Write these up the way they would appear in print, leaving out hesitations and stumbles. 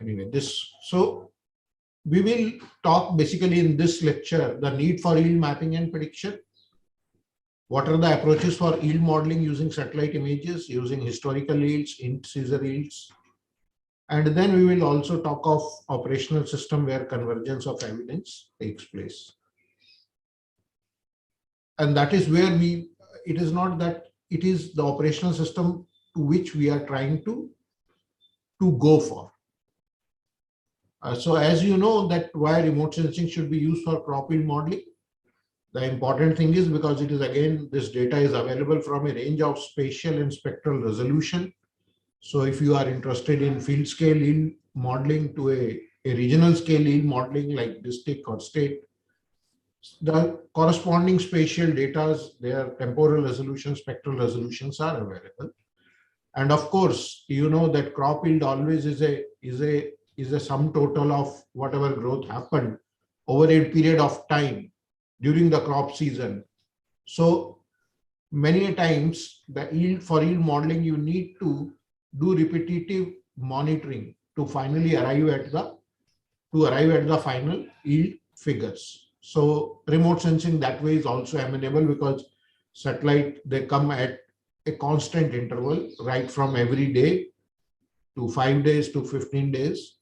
anyway, so we will talk basically in this lecture the need for yield mapping and prediction. What are the approaches for yield modeling using satellite images, using historical yields, in-season yields? And then we will also talk of operational system where convergence of evidence takes place. And that is where it is not that it is the operational system to which we are trying to go for. So as you know that why remote sensing should be used for crop yield modeling. The important thing is because it is again, this data is available from a range of spatial and spectral resolution. So if you are interested in field scale yield modeling to a regional scale yield modeling like district or state, the corresponding spatial data, their temporal resolution, spectral resolutions are available. And of course, you know that crop yield always is a sum total of whatever growth happened over a period of time during the crop season. So many times the yield modeling, you need to do repetitive monitoring to finally arrive at the final yield figures. So remote sensing that way is also amenable because satellite, they come at a constant interval, right from every day to 5 days to 15 days.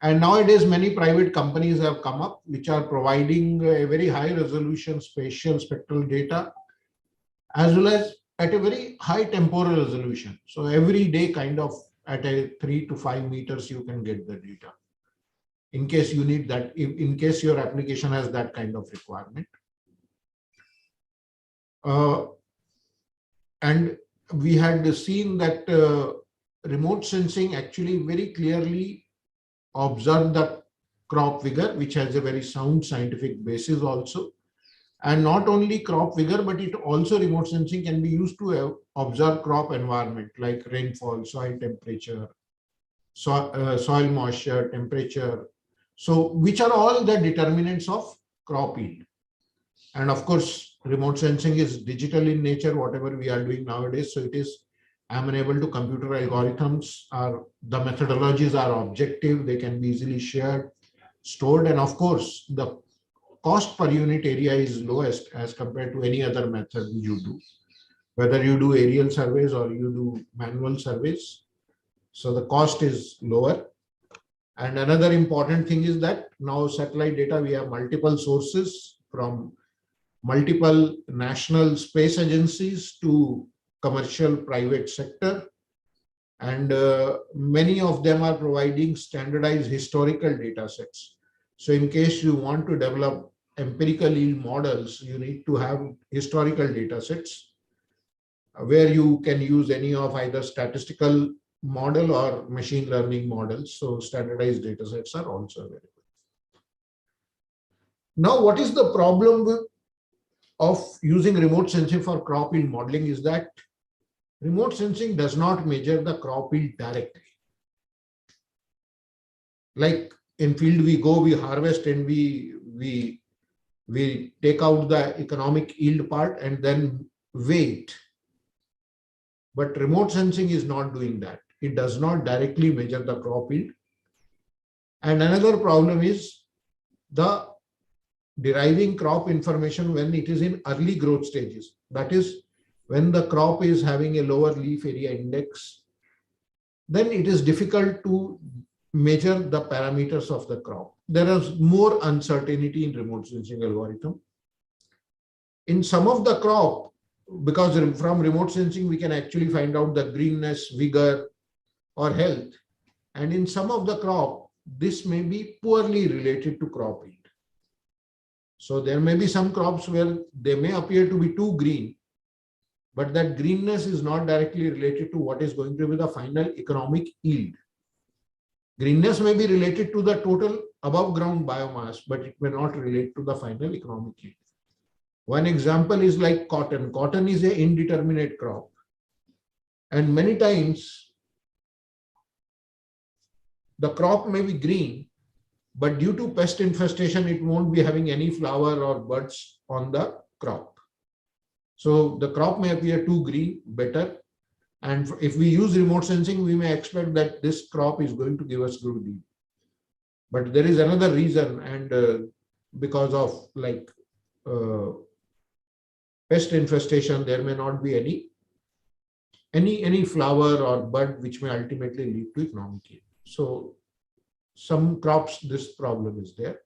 And nowadays, many private companies have come up which are providing a very high resolution spatial spectral data, as well as at a very high temporal resolution. So every day kind of at a 3 to 5 meters, you can get the data in case you need that, in case your application has that kind of requirement. And we had seen that remote sensing actually very clearly observe the crop figure, which has a very sound scientific basis also. And not only crop figure, but it also remote sensing can be used to observe crop environment like rainfall, soil temperature, soil moisture, temperature. So which are all the determinants of crop yield. And of course, remote sensing is digital in nature, whatever we are doing nowadays. So it is amenable to computer algorithms, the methodologies are objective, they can be easily shared, stored, and of course, the cost per unit area is lowest as compared to any other method you do, whether you do aerial surveys or you do manual surveys. So the cost is lower. And another important thing is that now satellite data, we have multiple sources from multiple national space agencies to commercial private sector, and many of them are providing standardized historical data sets. So in case you want to develop empirical yield models, you need to have historical data sets where you can use any of either statistical model or machine learning models. So standardized data sets are also available. Now, what is the problem of using remote sensing for crop yield modeling is that remote sensing does not measure the crop yield directly. Like in field, we go, we harvest, and we take out the economic yield part and then wait. But remote sensing is not doing that. It does not directly measure the crop yield. And another problem is the deriving crop information when it is in early growth stages. That is, when the crop is having a lower leaf area index, then it is difficult to measure the parameters of the crop. There is more uncertainty in remote sensing algorithm. In some of the crop, because from remote sensing, we can actually find out the greenness, vigor, or health. And in some of the crop, this may be poorly related to crop yield. So there may be some crops where they may appear to be too green, but that greenness is not directly related to what is going to be the final economic yield. Greenness may be related to the total above ground biomass, but it may not relate to the final economic yield. One example is like cotton. Cotton is an indeterminate crop. And many times the crop may be green, but due to pest infestation, it won't be having any flower or buds on the crop. So the crop may appear too green, better, And if we use remote sensing, we may expect that this crop is going to give us good yield. But there is another reason, and because of like uh, pest infestation, there may not be any flower or bud which may ultimately lead to economic yield. So some crops, this problem is there.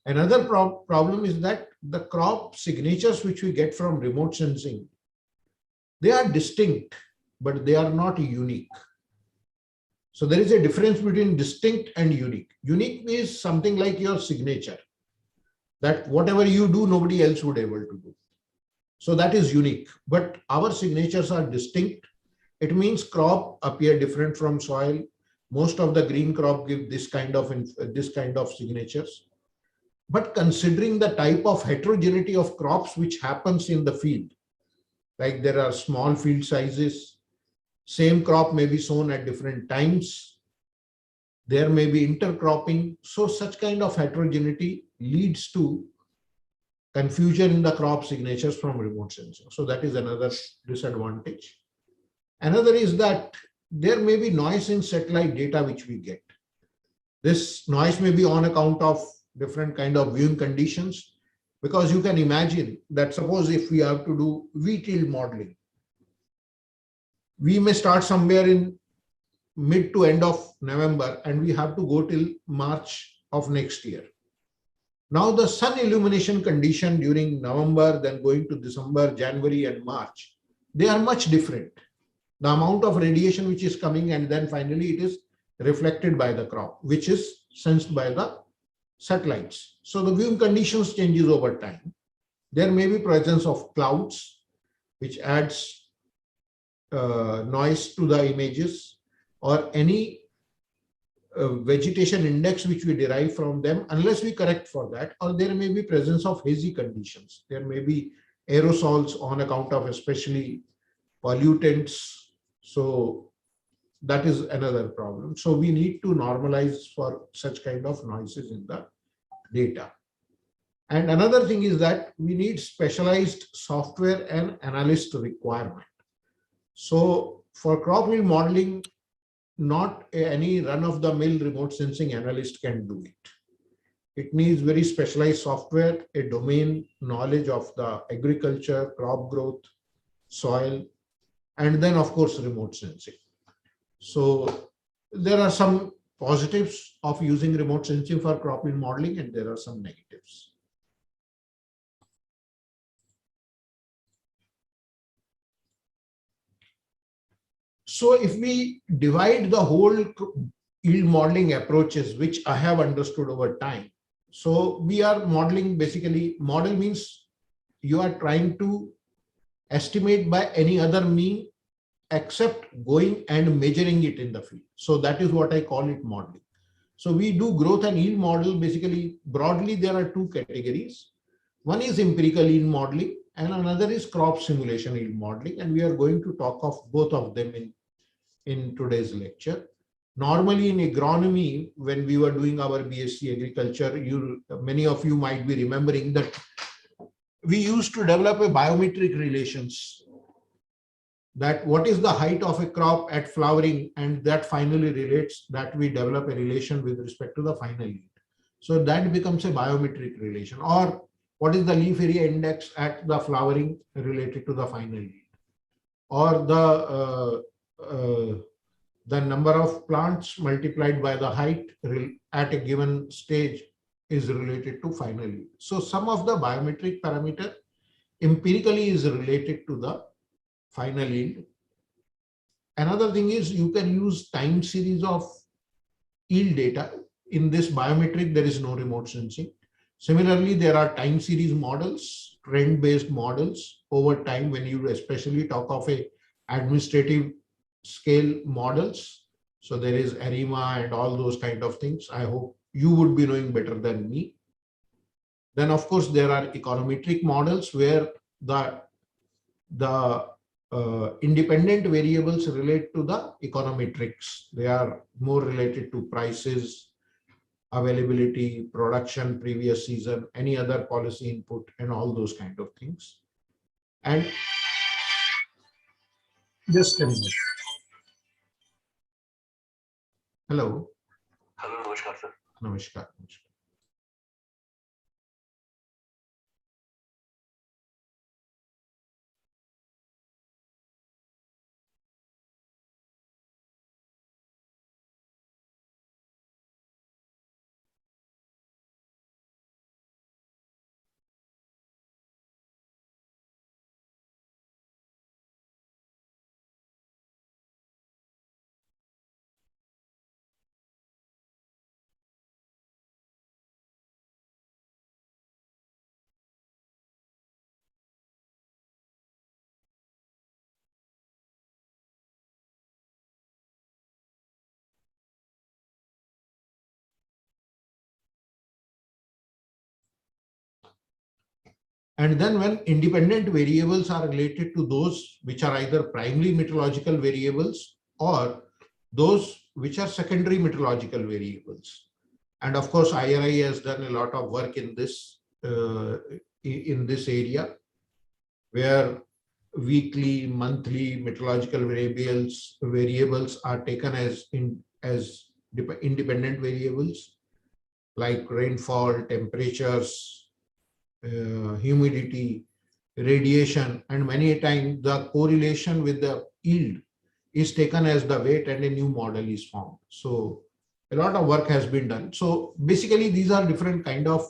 Another problem is that the crop signatures which we get from remote sensing, they are distinct, but they are not unique. So there is a difference between distinct and unique. Unique is something like your signature, that whatever you do, nobody else would be able to do. So that is unique, but our signatures are distinct. It means crop appear different from soil. Most of the green crop give this kind of signatures. But considering the type of heterogeneity of crops which happens in the field, like there are small field sizes, same crop may be sown at different times, there may be intercropping. So such kind of heterogeneity leads to confusion in the crop signatures from remote sensing. So that is another disadvantage. Another is that there may be noise in satellite data which we get. This noise may be on account of different kind of viewing conditions, because you can imagine that suppose if we have to do wheat yield modeling, we may start somewhere in mid to end of November and we have to go till March of next year. Now the sun illumination condition during November, then going to December, January and March, they are much different. The amount of radiation which is coming, and then finally it is reflected by the crop, which is sensed by the satellites. So the viewing conditions changes over time. There may be presence of clouds, which adds noise to the images, or any vegetation index which we derive from them, unless we correct for that. Or there may be presence of hazy conditions. There may be aerosols on account of especially pollutants. So that is another problem. So we need to normalize for such kind of noises in the data. And another thing is that we need specialized software and analyst requirement. So for crop yield modeling, not any run-of-the-mill remote sensing analyst can do it. It needs very specialized software, a domain knowledge of the agriculture, crop growth, soil, and then of course remote sensing. So there are some positives of using remote sensing for crop yield modeling, and there are some negatives. So if we divide the whole yield modeling approaches, which I have understood over time. So we are modeling, basically model means you are trying to estimate by any other mean except going and measuring it in the field. So that is what I call it modeling. So we do growth and yield model. Basically, broadly, there are two categories. One is empirical yield modeling and another is crop simulation yield modeling. And we are going to talk of both of them in today's lecture. Normally in agronomy, when we were doing our BSc agriculture, many of you might be remembering that we used to develop a biometric relations, that what is the height of a crop at flowering, and that finally relates, that we develop a relation with respect to the final yield. So that becomes a biometric relation. Or what is the leaf area index at the flowering related to the final yield, or the number of plants multiplied by the height at a given stage is related to final yield. So some of the biometric parameter empirically is related to the final yield. Another thing is you can use time series of yield data. In this biometric, there is no remote sensing. Similarly, there are time series models, trend-based models over time, when you especially talk of a administrative scale models. So there is ARIMA and all those kind of things. I hope you would be knowing better than me. Then of course there are econometric models where the independent variables relate to the econometrics. They are more related to prices, availability, production, previous season, any other policy input, and all those kind of things. And Just a minute. Hello. Hello, Namaskar, sir. Namaskar. And then when independent variables are related to those which are either primary meteorological variables or those which are secondary meteorological variables. And of course, IRI has done a lot of work in this area, where weekly, monthly meteorological variables are taken as independent variables, like rainfall, temperatures, humidity, radiation, and many times the correlation with the yield is taken as the weight and a new model is formed. So a lot of work has been done. So basically these are different kind of,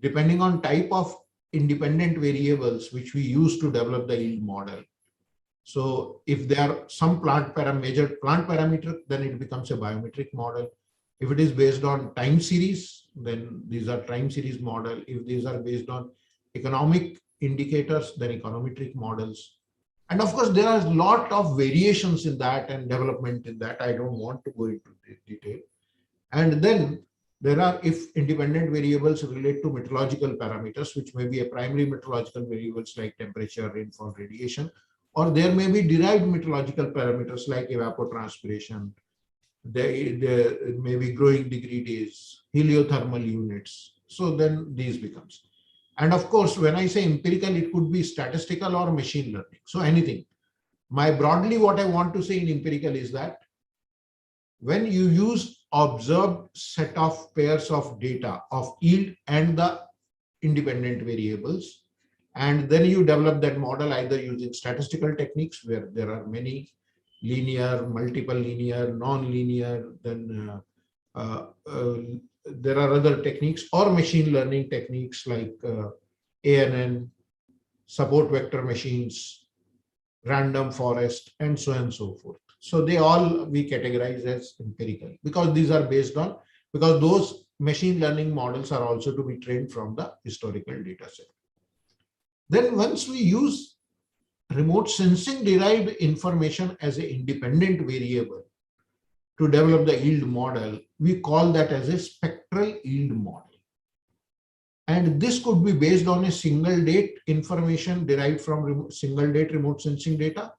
depending on type of independent variables which we use to develop the yield model. So if there are some major plant parameter, then it becomes a biometric model. If it is based on time series, then these are time series model. If these are based on economic indicators, then econometric models. And of course, there are a lot of variations in that and development in that. I don't want to go into detail. And then there are, if independent variables relate to meteorological parameters, which may be a primary meteorological variables like temperature, rainfall, radiation, or there may be derived meteorological parameters like evapotranspiration, there may be growing degree days, heliothermal units. So then these becomes. And of course, when I say empirical, it could be statistical or machine learning. So anything. Broadly, what I want to say in empirical is that when you use observed set of pairs of data of yield and the independent variables, and then you develop that model either using statistical techniques where there are many linear, multiple linear, non-linear, then there are other techniques, or machine learning techniques like ANN, support vector machines, random forest, and so on and so forth. So they all we categorize as empirical because these are based on, because those machine learning models are also to be trained from the historical data set. Then once we use remote sensing derived information as an independent variable to develop the yield model, we call that as a spectral yield model. And this could be based on a single date information derived from single date remote sensing data,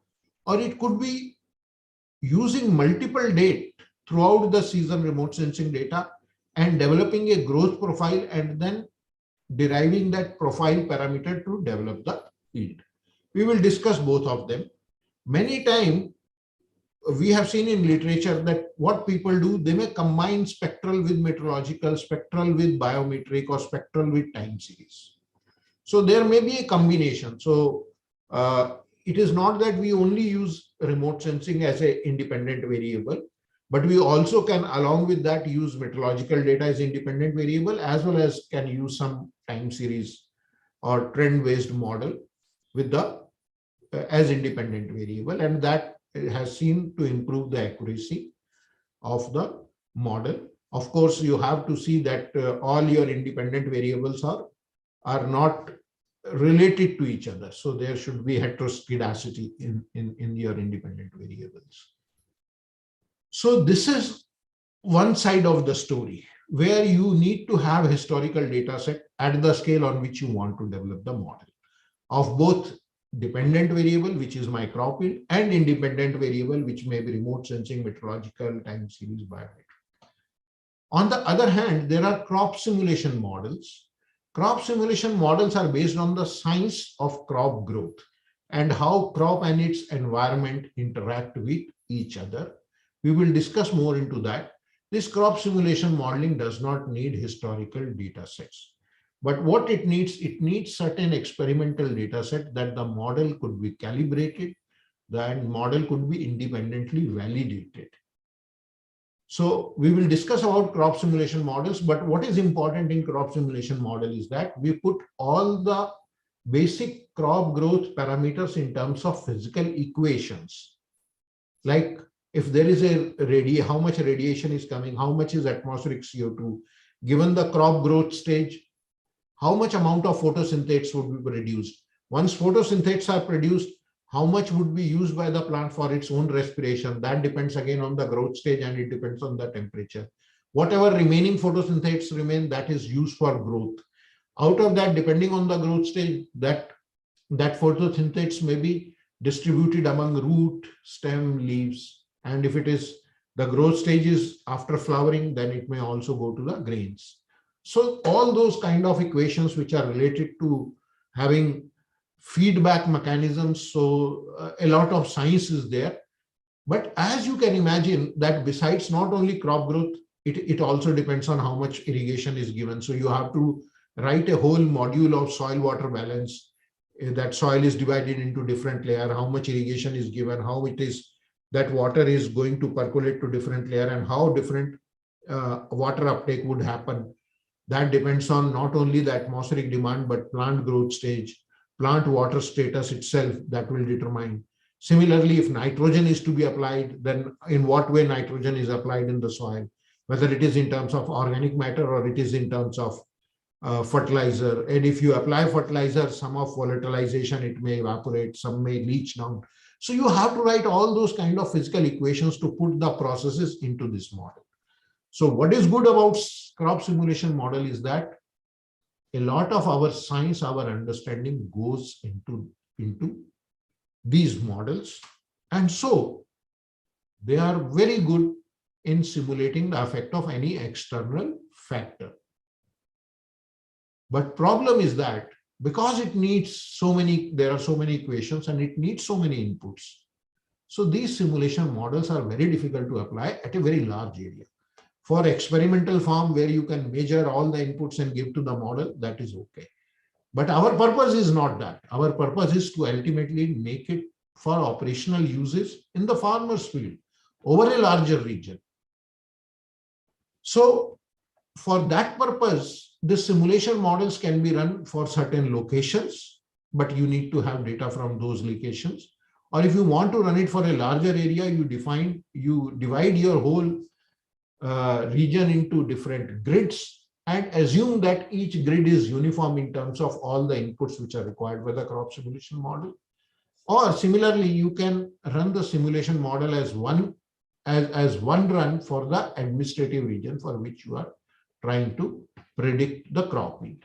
or it could be using multiple date throughout the season remote sensing data and developing a growth profile and then deriving that profile parameter to develop the yield. We will discuss both of them. Many times we have seen in literature that what people do, they may combine spectral with meteorological, spectral with biometric, or spectral with time series. So there may be a combination. So it is not that we only use remote sensing as an independent variable, but we also can, along with that, use meteorological data as independent variable, as well as can use some time series or trend-based model with the as independent variable, and that has seen to improve the accuracy of the model. Of course, you have to see that all your independent variables are not related to each other. So there should be heteroscedasticity in your independent variables. So this is one side of the story where you need to have historical data set at the scale on which you want to develop the model of both dependent variable, which is my crop yield, and independent variable, which may be remote sensing, meteorological, time series, biometric. On the other hand, there are crop simulation models. Crop simulation models are based on the science of crop growth. and how crop and its environment interact with each other. We will discuss more into that. This crop simulation modeling does not need historical data sets. But what it needs certain experimental data set that the model could be calibrated, the model could be independently validated. So we will discuss about crop simulation models, but what is important in crop simulation model is that we put all the basic crop growth parameters in terms of physical equations. Like if there is a how much radiation is coming, how much is atmospheric CO2, given the crop growth stage, how much amount of photosynthetes would be produced. Once photosynthetes are produced, how much would be used by the plant for its own respiration? That depends again on the growth stage and it depends on the temperature. Whatever remaining photosynthetes remain, that is used for growth. Out of that, depending on the growth stage, that photosynthetes may be distributed among root, stem, leaves. And if it is the growth stage is after flowering, then it may also go to the grains. So all those kind of equations which are related to having feedback mechanisms. So a lot of science is there. But as you can imagine that besides not only crop growth, it also depends on how much irrigation is given. So you have to write a whole module of soil water balance. That soil is divided into different layer, how much irrigation is given, how it is that water is going to percolate to different layer and how different water uptake would happen. That depends on not only the atmospheric demand, but plant growth stage, plant water status itself that will determine. Similarly, if nitrogen is to be applied, then in what way nitrogen is applied in the soil, whether it is in terms of organic matter or it is in terms of fertilizer. And if you apply fertilizer, some of volatilization, it may evaporate, some may leach down. So you have to write all those kind of physical equations to put the processes into this model. So what is good about crop simulation model is that a lot of our science, our understanding goes into these models. And so they are very good in simulating the effect of any external factor. But problem is that because it needs so many, there are so many equations and it needs so many inputs. So these simulation models are very difficult to apply at a very large area. For experimental farm where you can measure all the inputs and give to the model, that is okay. But our purpose is not that. Our purpose is to ultimately make it for operational uses in the farmer's field over a larger region. So for that purpose, the simulation models can be run for certain locations, but you need to have data from those locations. Or if you want to run it for a larger area, you divide your whole region into different grids and assume that each grid is uniform in terms of all the inputs which are required by the crop simulation model. Or similarly, you can run the simulation model as one run for the administrative region for which you are trying to predict the crop yield.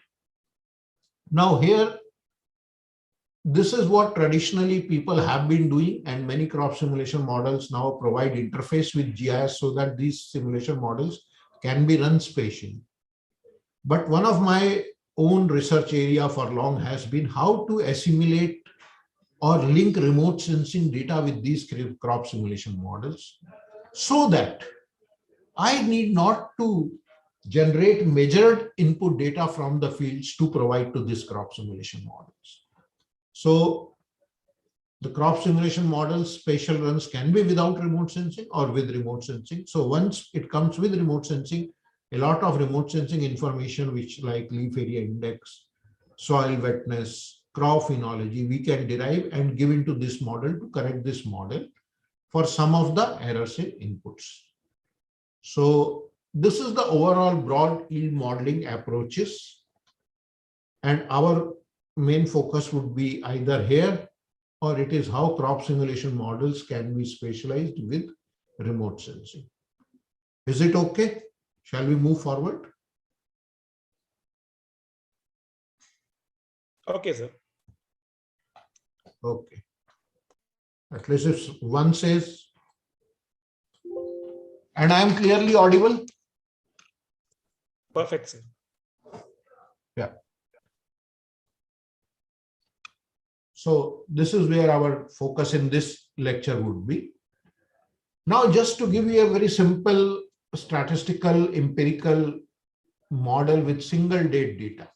Now here, this is what traditionally people have been doing, and many crop simulation models now provide interface with GIS so that these simulation models can be run spatially. But one of my own research area for long has been how to assimilate or link remote sensing data with these crop simulation models so that I need not to generate measured input data from the fields to provide to these crop simulation models. So the crop simulation models, spatial runs can be without remote sensing or with remote sensing. So once it comes with remote sensing, a lot of remote sensing information, which like leaf area index, soil wetness, crop phenology, we can derive and give into this model to correct this model for some of the errors in inputs. So this is the overall broad yield modeling approaches. And our main focus would be either here or it is how crop simulation models can be spatialized with remote sensing. Is it okay? Shall we move forward? Okay, sir. Okay. At least if one says, and I am clearly audible. Perfect, sir. So this is where our focus in this lecture would be. Now, just to give you a very simple statistical empirical model with single date data.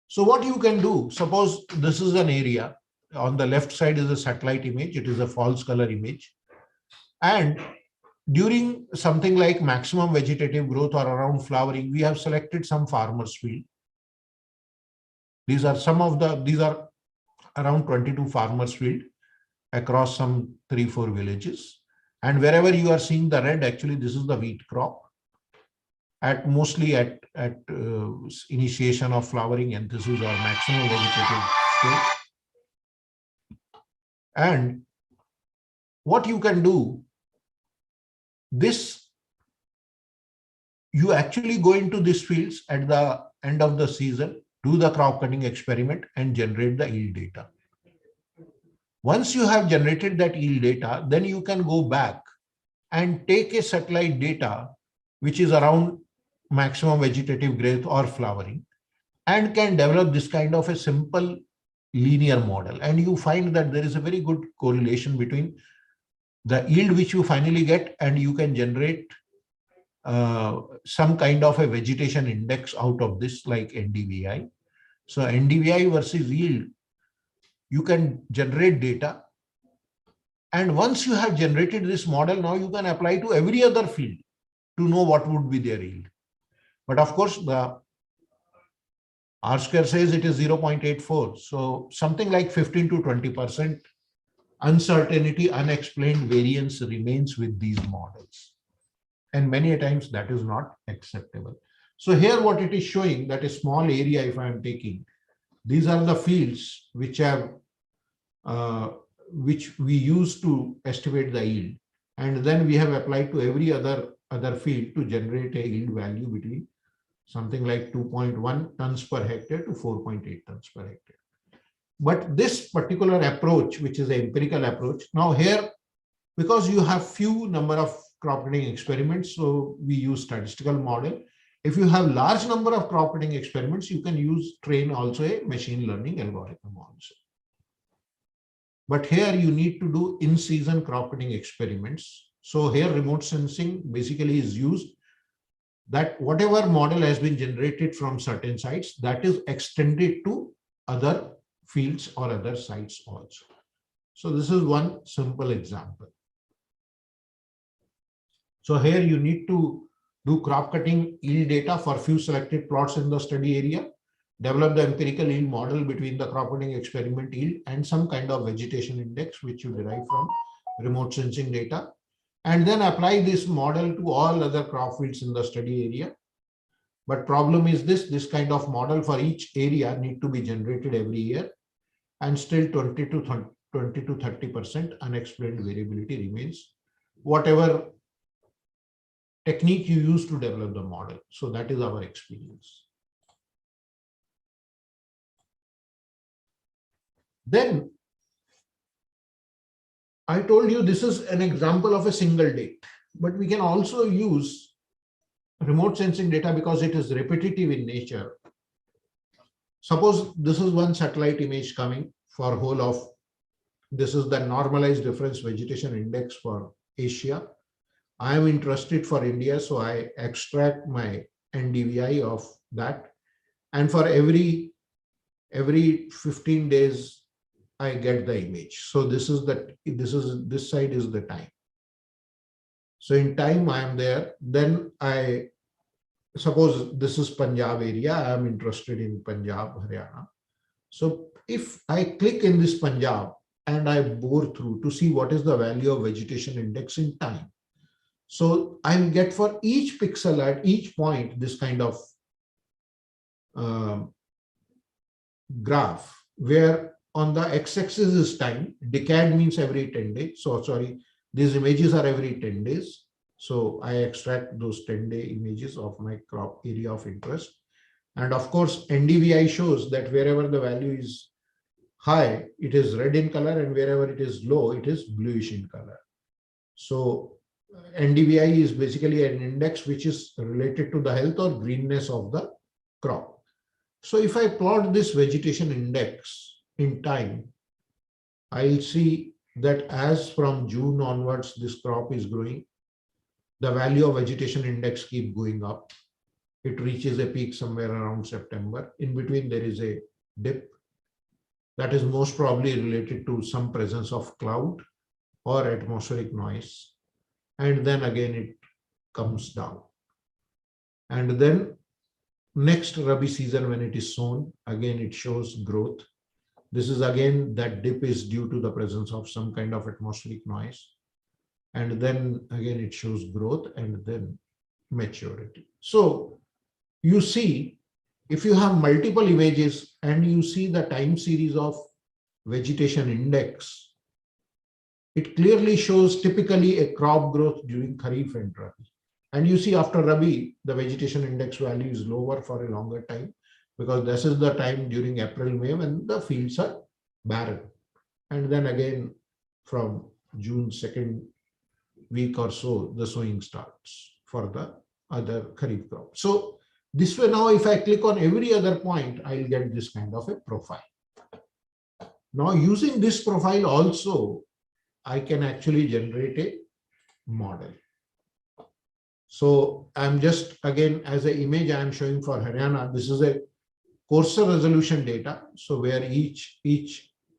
So what you can do, suppose this is an area, on the left side is a satellite image, it is a false color image. And during something like maximum vegetative growth or around flowering, we have selected some farmers field. These are around 22 farmers field across some 3-4 villages. And wherever you are seeing the red, actually this is the wheat crop. Mostly at initiation of flowering, and this is our maximum vegetative state. And what you can do, you actually go into these fields at the end of the season, do the crop cutting experiment and generate the yield data. Once you have generated that yield data, then you can go back and take a satellite data, which is around maximum vegetative growth or flowering, and can develop this kind of a simple linear model. And you find that there is a very good correlation between the yield which you finally get, and you can generate some kind of a vegetation index out of this, like NDVI. So NDVI versus yield, you can generate data. And once you have generated this model, now you can apply to every other field to know what would be their yield. But of course, the R-square says it is 0.84. So something like 15 to 20% uncertainty, unexplained variance remains with these models. And many times that is not acceptable. So here what it is showing, that a small area, if I am taking, these are the fields which we use to estimate the yield. And then we have applied to every other field to generate a yield value between something like 2.1 tons per hectare to 4.8 tons per hectare. But this particular approach, which is an empirical approach, now here, because you have few number of crop cutting experiments, so we use statistical model. If you have large number of crop cutting experiments, you can train also a machine learning algorithm also. But here you need to do in-season crop cutting experiments. So here remote sensing basically is used, that whatever model has been generated from certain sites, that is extended to other fields or other sites also. So this is one simple example. So here you need to do crop cutting yield data for few selected plots in the study area, develop the empirical yield model between the crop cutting experiment yield and some kind of vegetation index, which you derive from remote sensing data, and then apply this model to all other crop fields in the study area. But problem is this kind of model for each area need to be generated every year, and still 20 to 30% unexplained variability remains, whatever technique you use to develop the model. So that is our experience. Then I told you this is an example of a single date, but we can also use remote sensing data because it is repetitive in nature. Suppose this is one satellite image coming for whole of, this is the normalized difference vegetation index for Asia. I am interested for India, so I extract my NDVI of that. And for every 15 days, I get the image. So this side is the time. So in time I am there. Then I suppose this is Punjab area. I am interested in Punjab, Haryana. So if I click in this Punjab and I bore through to see what is the value of vegetation index in time. So I'll get for each pixel at each point this kind of graph, where on the x-axis is time, decade means every 10 days. So sorry, these images are every 10 days. So I extract those 10-day images of my crop area of interest. And of course, NDVI shows that wherever the value is high, it is red in color, and wherever it is low, it is bluish in color. So NDVI is basically an index which is related to the health or greenness of the crop. So if I plot this vegetation index in time, I'll see that as from June onwards, this crop is growing. The value of vegetation index keep going up. It reaches a peak somewhere around September. In between, there is a dip that is most probably related to some presence of cloud or atmospheric noise. And then again, it comes down. And then next Rabi season, when it is sown, again, it shows growth. This is again, that dip is due to the presence of some kind of atmospheric noise. And then again, it shows growth and then maturity. So you see, if you have multiple images and you see the time series of vegetation index, it clearly shows typically a crop growth during Kharif and Rabi. And you see after Rabi, the vegetation index value is lower for a longer time because this is the time during April, May when the fields are barren. And then again from June 2nd week or so, the sowing starts for the other Kharif crop. So this way now, if I click on every other point, I'll get this kind of a profile. Now using this profile also, I can actually generate a model. So I'm just again as an image I'm showing for Haryana. This is a coarser resolution data. So where each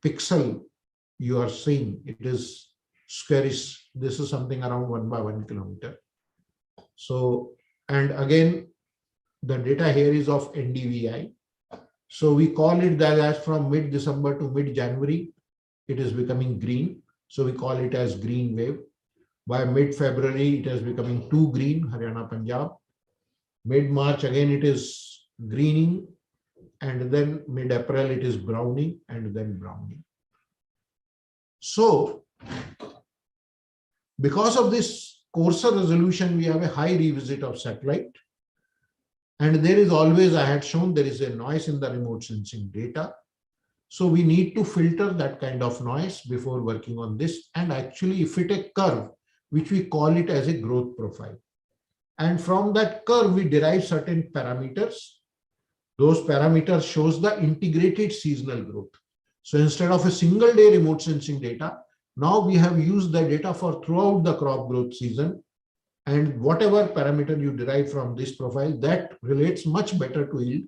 pixel you are seeing, it is squarish. This is something around 1 by 1 kilometer. So, and again, the data here is of NDVI. So we call it that as from mid-December to mid-January, it is becoming green. So we call it as green wave. By mid-February, it is becoming too green, Haryana, Punjab. Mid-March, again, it is greening. And then mid-April, it is browning and then browning. So because of this coarser resolution, we have a high revisit of satellite. And there is always, I had shown, there is a noise in the remote sensing data. So we need to filter that kind of noise before working on this and actually fit a curve, which we call it as a growth profile. And from that curve, we derive certain parameters. Those parameters shows the integrated seasonal growth. So instead of a single day remote sensing data, now we have used the data for throughout the crop growth season. And whatever parameter you derive from this profile, that relates much better to yield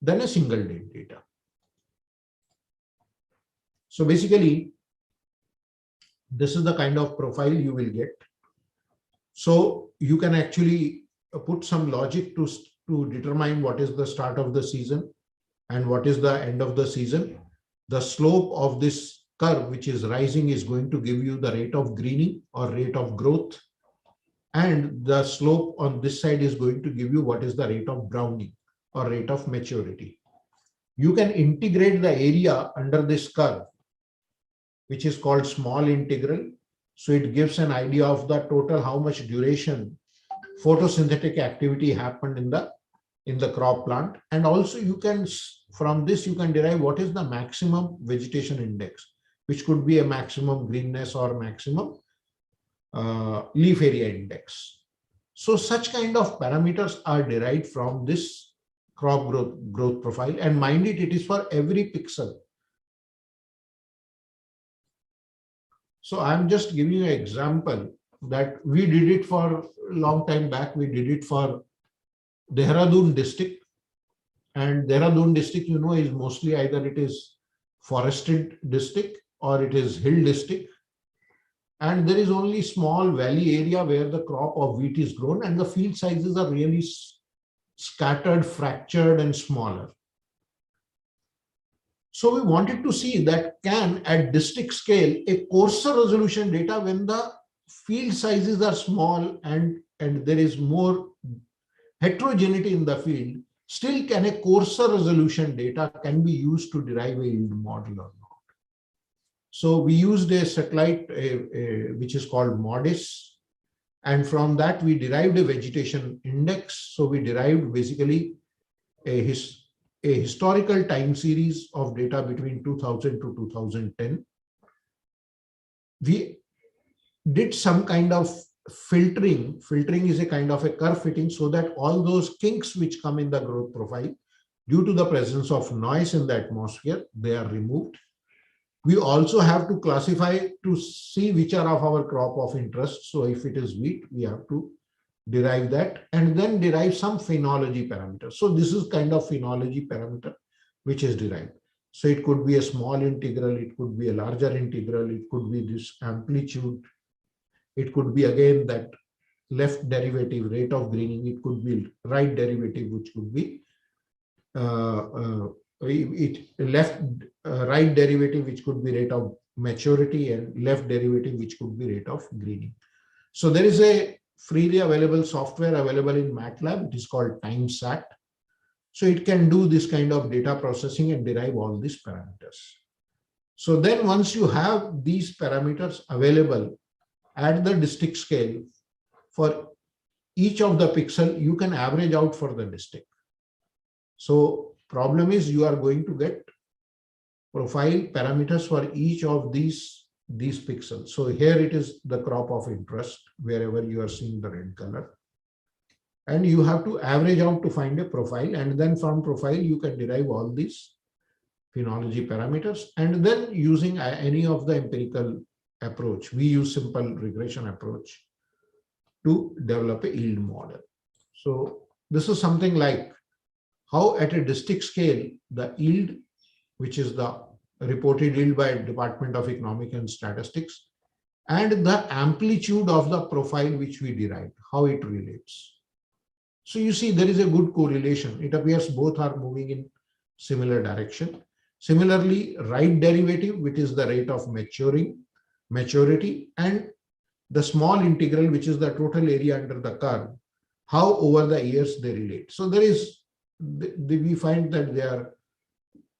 than a single day data. So basically, this is the kind of profile you will get. So you can actually put some logic to determine what is the start of the season and what is the end of the season. The slope of this curve, which is rising, is going to give you the rate of greening or rate of growth. And the slope on this side is going to give you what is the rate of browning or rate of maturity. You can integrate the area under this curve, which is called small integral. So it gives an idea of the total, how much duration photosynthetic activity happened in the crop plant. And also you can, from this, you can derive what is the maximum vegetation index, which could be a maximum greenness or maximum leaf area index. So such kind of parameters are derived from this crop growth profile. And mind it is for every pixel. So I'm just giving you an example that we did it for a long time back. We did it for Dehradun district. And Dehradun district, you know, is mostly either it is forested district or it is hill district. And there is only small valley area where the crop of wheat is grown and the field sizes are really scattered, fractured and smaller. So we wanted to see that can at district scale, a coarser resolution data when the field sizes are small and there is more heterogeneity in the field, still can a coarser resolution data can be used to derive a yield model or not. So we used a satellite which is called MODIS, and from that we derived a vegetation index. So we derived basically a historical time series of data between 2000 to 2010. We did some kind of filtering. Filtering is a kind of a curve fitting so that all those kinks which come in the growth profile due to the presence of noise in the atmosphere, they are removed. We also have to classify to see which are of our crop of interest. So if it is wheat, we have to derive that and then derive some phenology parameter. So this is kind of phenology parameter which is derived. So it could be a small integral, it could be a larger integral, it could be this amplitude, it could be again that left derivative rate of greening, it could be right derivative which could be right derivative which could be rate of maturity and left derivative which could be rate of greening. So there is a freely available software available in MATLAB. It is called TimeSat. So it can do this kind of data processing and derive all these parameters. So then once you have these parameters available at the district scale for each of the pixel, you can average out for the district. So problem is you are going to get profile parameters for each of these pixels. So here it is the crop of interest wherever you are seeing the red color. And you have to average out to find a profile, and then from profile you can derive all these phenology parameters, and then using any of the empirical approach. We use simple regression approach to develop a yield model. So this is something like how at a district scale the yield, which is the reported yield by Department of Economic and Statistics, and the amplitude of the profile which we derived, how it relates. So you see there is a good correlation. It appears both are moving in similar direction. Similarly, right derivative, which is the rate of maturity, and the small integral, which is the total area under the curve, how over the years they relate. So there is, we find that they are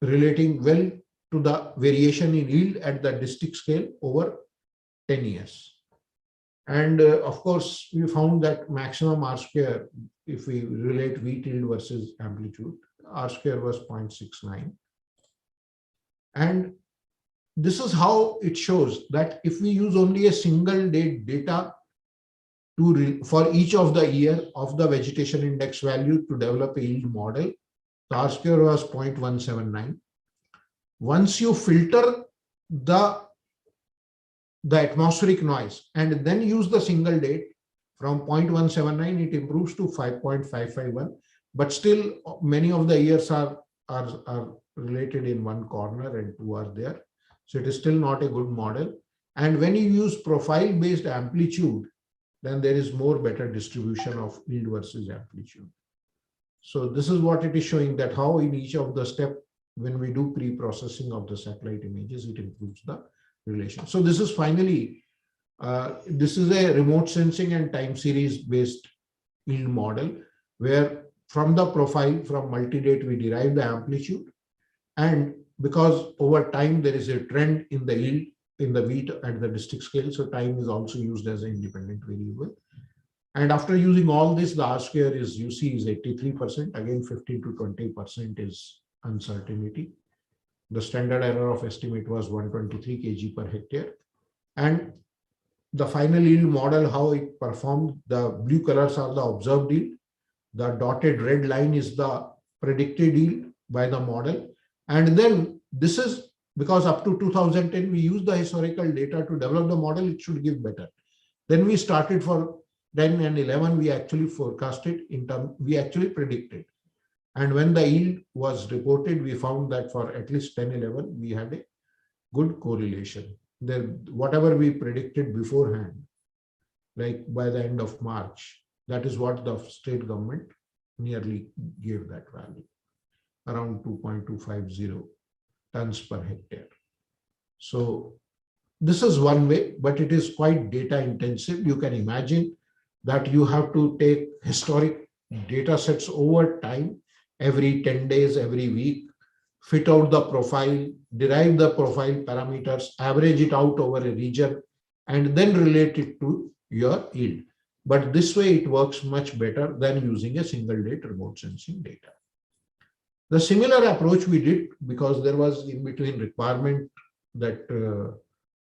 relating well to the variation in yield at the district scale over 10 years. And of course, we found that maximum R square, if we relate wheat yield versus amplitude, R square was 0.69. And this is how it shows that if we use only a single day data for each of the year of the vegetation index value to develop a yield model, the R square was 0.179. Once you filter the atmospheric noise and then use the single date from 0.179, it improves to 5.551. But still, many of the years are related in one corner and two are there. So it is still not a good model. And when you use profile-based amplitude, then there is more better distribution of yield versus amplitude. So this is what it is showing, that how in each of the step, when we do pre-processing of the satellite images, it improves the relation. So this is finally, this is a remote sensing and time series based yield model, where from the profile, from multi-date, we derive the amplitude. And because over time there is a trend in the yield in the wheat at the district scale, so time is also used as an independent variable. And after using all this, the R square is, you see, is 83%. Again, 15 to 20% is uncertainty. The standard error of estimate was 123 kg per hectare. And the final yield model, how it performed, the blue colors are the observed yield. The dotted red line is the predicted yield by the model. And then this is because up to 2010, we used the historical data to develop the model, it should give better. Then we started for 10 and 11, we actually forecasted in terms, we actually predicted. And when the yield was reported, we found that for at least 10, 11, we had a good correlation. Then whatever we predicted beforehand, like by the end of March, that is what the state government nearly gave that value, around 2.250 tons per hectare. So this is one way, but it is quite data intensive. You can imagine that you have to take historic data sets over time, every 10 days, every week, fit out the profile, derive the profile parameters, average it out over a region, and then relate it to your yield. But this way it works much better than using a single date remote sensing data. The similar approach we did because there was in between requirement that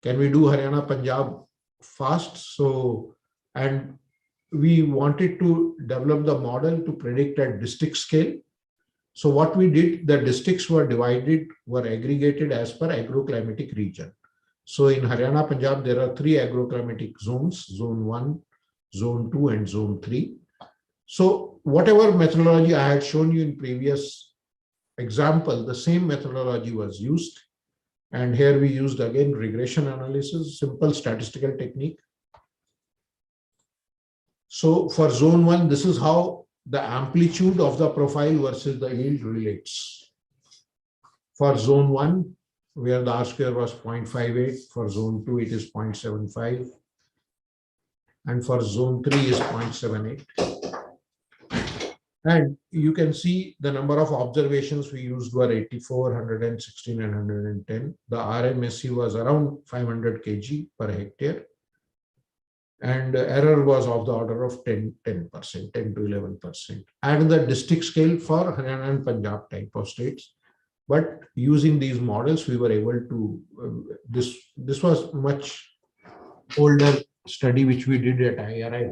can we do Haryana, Punjab fast? So, and we wanted to develop the model to predict at district scale. So what we did, the districts were aggregated as per agroclimatic region. So in Haryana, Punjab, there are 3 agroclimatic zones, zone 1, zone 2 and zone 3. So whatever methodology I had shown you in previous example, the same methodology was used. And here we used again regression analysis, simple statistical technique. So for zone 1, this is how the amplitude of the profile versus the yield relates. For zone 1, where the R square was 0.58, for zone 2 it is 0.75, and for zone 3 is 0.78. And you can see the number of observations we used were 84, 116 and 110. The RMSE was around 500 kg per hectare. And error was of the order of 10%, 10 to 11%. And the district scale for Haryana and Punjab type of states. But using these models, we were able to, this was much older study which we did at IRI.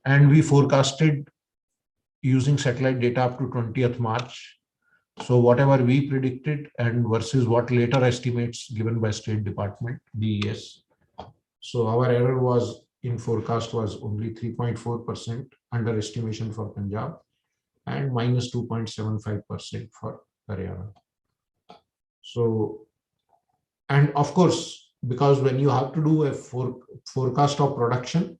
And we forecasted using satellite data up to 20th March. So whatever we predicted and versus what later estimates given by State Department, DES. So our error was in forecast was only 3.4% underestimation for Punjab and minus 2.75% for Haryana. So, and of course, because when you have to do a forecast of production,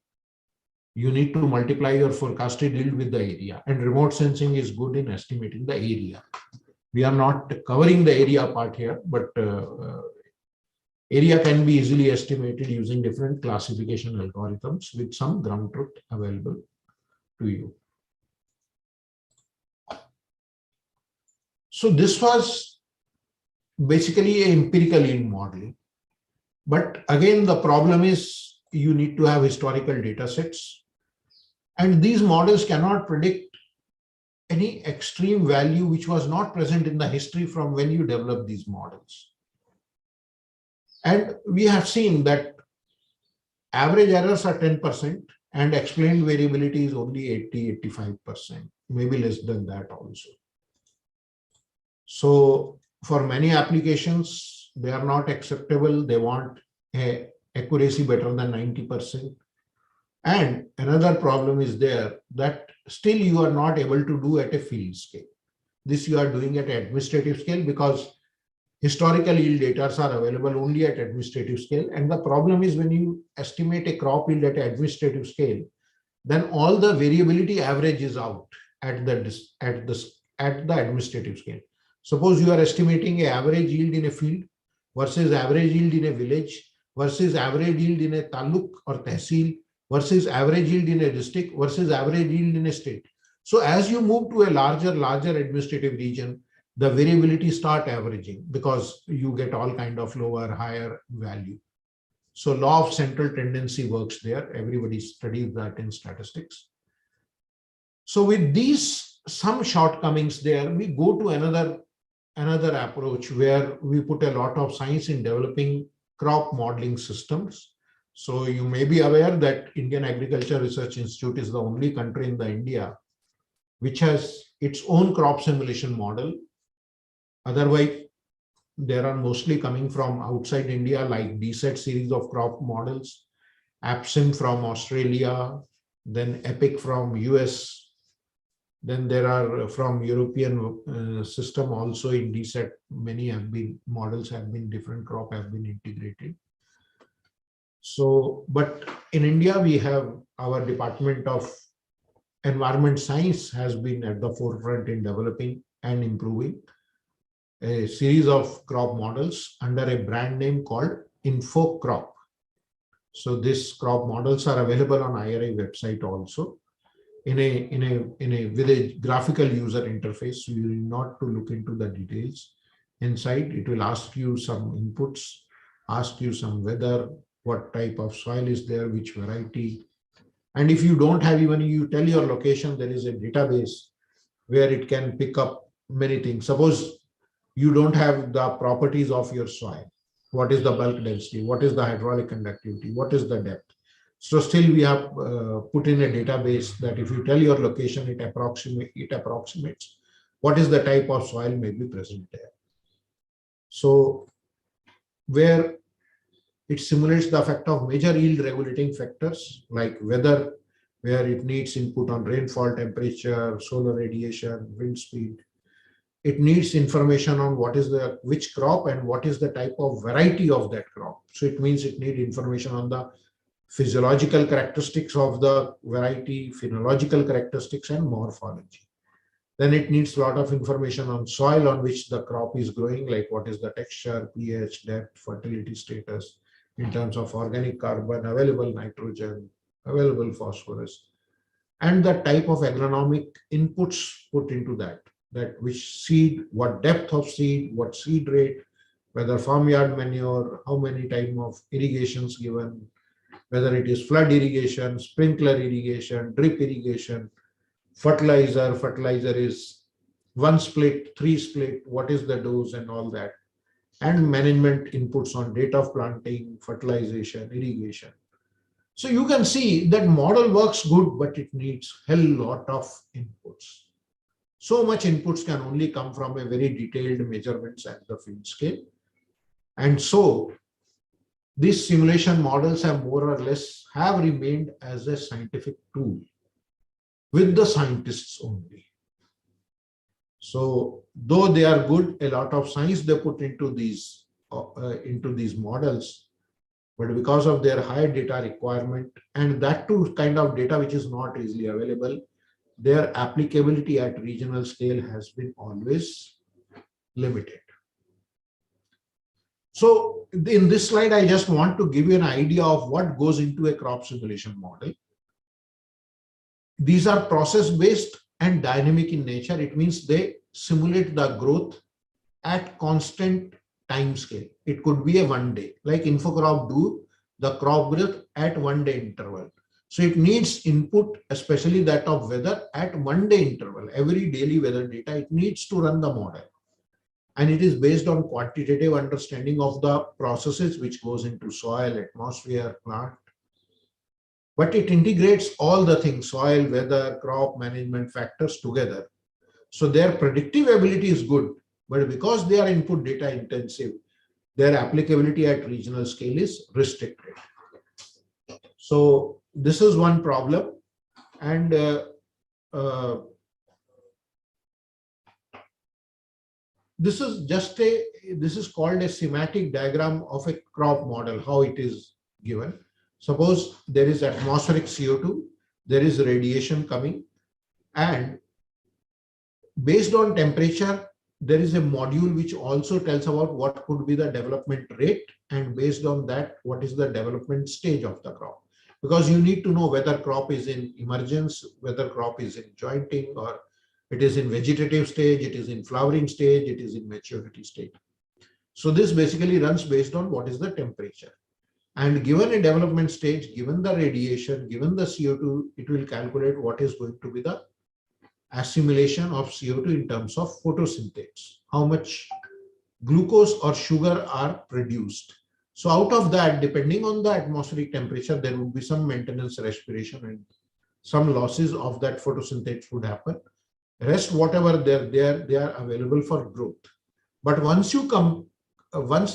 you need to multiply your forecasted yield with the area, and remote sensing is good in estimating the area. We are not covering the area part here, but area can be easily estimated using different classification algorithms with some ground truth available to you. So this was basically an empirical yield modeling. But again, the problem is you need to have historical data sets. And these models cannot predict any extreme value which was not present in the history from when you develop these models. And we have seen that average errors are 10% and explained variability is only 80-85%, maybe less than that also. So for many applications, they are not acceptable. They want a accuracy better than 90%. And another problem is there that still you are not able to do at a field scale. This you are doing at administrative scale because historical yield data are available only at administrative scale. And the problem is when you estimate a crop yield at administrative scale, then all the variability average is out at the administrative scale. Suppose you are estimating an average yield in a field versus average yield in a village versus average yield in a taluk or tehsil versus average yield in a district versus average yield in a state. So as you move to a larger administrative region, the variability start averaging because you get all kind of lower, higher value. So law of central tendency works there. Everybody studies that in statistics. So with these some shortcomings there, we go to another approach where we put a lot of science in developing crop modeling systems. So you may be aware that Indian Agriculture Research Institute is the only country in the India which has its own crop simulation model. Otherwise, there are mostly coming from outside India, like DSET series of crop models, APSIM from Australia, then EPIC from US. Then there are from European system also in DSET, many models have been, different crop have been integrated. So, but in India, we have our Department of Environment Science has been at the forefront in developing and improving a series of crop models under a brand name called InfoCrop. So these crop models are available on IRI website also with a graphical user interface. You will not to look into the details inside. It will ask you some inputs, ask you some weather, what type of soil is there, which variety. And if you don't have, even you tell your location, there is a database where it can pick up many things. Suppose you don't have the properties of your soil. What is the bulk density? What is the hydraulic conductivity? What is the depth? So still we have put in a database that if you tell your location, it approximates what is the type of soil may be present there. So where it simulates the effect of major yield regulating factors like weather, where it needs input on rainfall, temperature, solar radiation, wind speed. It needs information on which crop and what is the type of variety of that crop. So it means it needs information on the physiological characteristics of the variety, phenological characteristics, and morphology. Then it needs a lot of information on soil on which the crop is growing, like what is the texture, pH, depth, fertility status in terms of organic carbon, available nitrogen, available phosphorus, and the type of agronomic inputs put into that which seed, what depth of seed, what seed rate, whether farmyard manure, how many time of irrigations given, whether it is flood irrigation, sprinkler irrigation, drip irrigation, fertilizer is 1 split, 3 split, what is the dose and all that, and management inputs on date of planting, fertilization, irrigation. So you can see that model works good, but it needs hell lot of inputs. So much inputs can only come from a very detailed measurements at the field scale. And so these simulation models have more or less have remained as a scientific tool with the scientists only. So though they are good, a lot of science they put into these models, but because of their high data requirement and that too kind of data which is not easily available, their applicability at regional scale has been always limited. So in this slide, I just want to give you an idea of what goes into a crop simulation model. These are process-based and dynamic in nature. It means they simulate the growth at constant time scale. It could be a 1 day, like Infocrop do the crop growth at 1 day interval. So it needs input, especially that of weather at 1 day interval. Every daily weather data, it needs to run the model. And it is based on quantitative understanding of the processes which goes into soil, atmosphere, plant. But it integrates all the things, soil, weather, crop management factors together. So their predictive ability is good, but because they are input data intensive, their applicability at regional scale is restricted. So this is one problem. And this is called a schematic diagram of a crop model, how it is given. Suppose there is atmospheric CO2, there is radiation coming, and based on temperature, there is a module which also tells about what could be the development rate, and based on that, what is the development stage of the crop. Because you need to know whether crop is in emergence, whether crop is in jointing, or it is in vegetative stage, it is in flowering stage, it is in maturity stage. So this basically runs based on what is the temperature. And given a development stage, given the radiation, given the CO2, it will calculate what is going to be the assimilation of CO2 in terms of photosynthesis, how much glucose or sugar are produced. So out of that, depending on the atmospheric temperature, there would be some maintenance respiration and some losses of that photosynthesis would happen. Rest, whatever they are available for growth. But once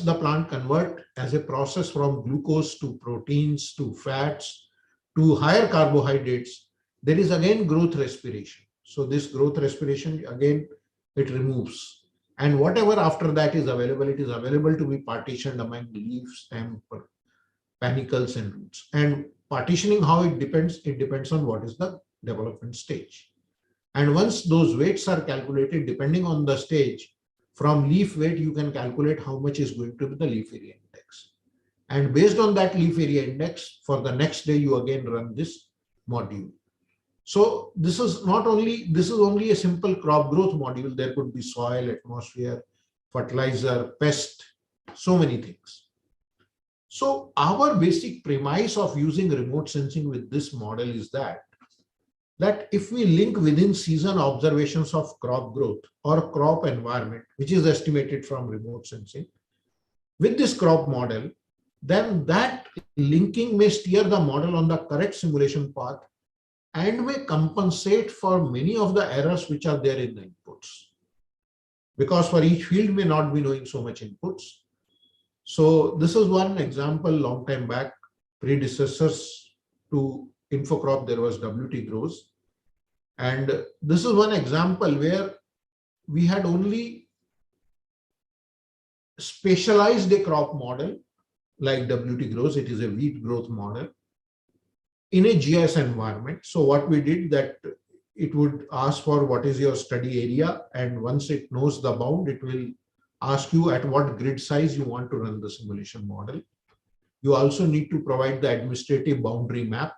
the plant convert as a process from glucose to proteins to fats to higher carbohydrates, there is again growth respiration. So this growth respiration, again, it removes. And whatever after that is available, it is available to be partitioned among leaves, stem, panicles, and roots. And partitioning, how it depends on what is the development stage. And once those weights are calculated, depending on the stage, from leaf weight, you can calculate how much is going to be the leaf area index. And based on that leaf area index, for the next day, you again run this module. So this is only a simple crop growth module. There could be soil, atmosphere, fertilizer, pest, so many things. So our basic premise of using remote sensing with this model is that if we link within season observations of crop growth or crop environment, which is estimated from remote sensing, with this crop model, then that linking may steer the model on the correct simulation path and may compensate for many of the errors which are there in the inputs. because for each field may not be knowing so much inputs. So this is one example long time back, predecessors to Infocrop, there was WT Grows. And this is one example where we had only specialized a crop model like WT Grows, it is a wheat growth model in a GIS environment. So what we did that it would ask for what is your study area, and once it knows the bound, it will ask you at what grid size you want to run the simulation model. You also need to provide the administrative boundary map,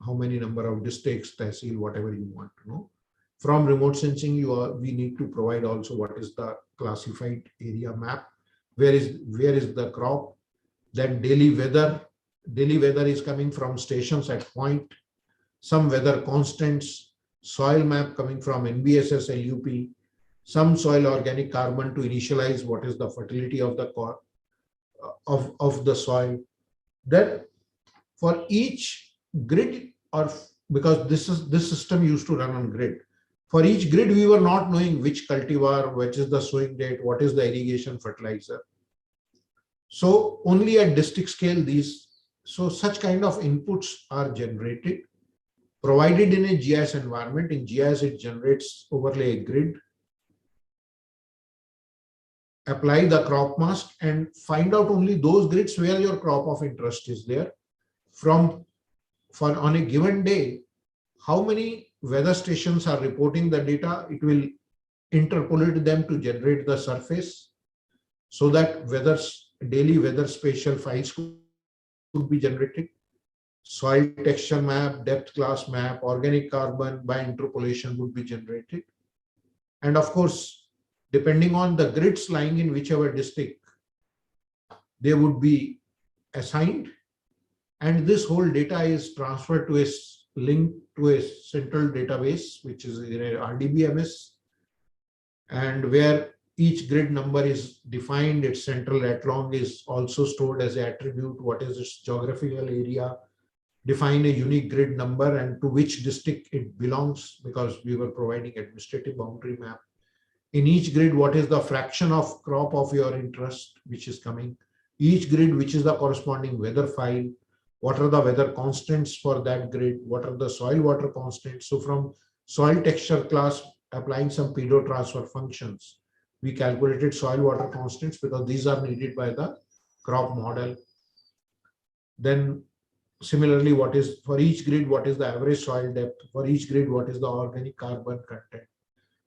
how many number of districts, tehsil, whatever you want to know. From remote sensing, we need to provide also what is the classified area map, where is the crop, then daily weather. Daily weather is coming from stations at point, some weather constants, soil map coming from NBSS LUP, some soil organic carbon to initialize what is the fertility of the of the soil. Then for each grid, or because this system used to run on grid, for each grid we were not knowing which cultivar, which is the sowing date, what is the irrigation fertilizer. So only at district scale such kind of inputs are generated, provided in a GIS environment. In GIS, it generates overlay a grid, apply the crop mask, and find out only those grids where your crop of interest is there. For on a given day, how many weather stations are reporting the data, it will interpolate them to generate the surface, so that daily weather spatial files could be generated. Soil texture map, depth class map, organic carbon by interpolation would be generated. And of course, depending on the grids lying in whichever district, they would be assigned. And this whole data is transferred to a link to a central database, which is in a RDBMS, and where each grid number is defined, its central at long is also stored as an attribute, what is its geographical area, define a unique grid number and to which district it belongs, because we were providing administrative boundary map. In each grid, what is the fraction of crop of your interest which is coming, each grid which is the corresponding weather file, what are the weather constants for that grid, what are the soil water constants. So from soil texture class, applying some pedo transfer functions, we calculated soil water constants because these are needed by the crop model. Then similarly, what is for each grid, what is the average soil depth, for each grid, what is the organic carbon content,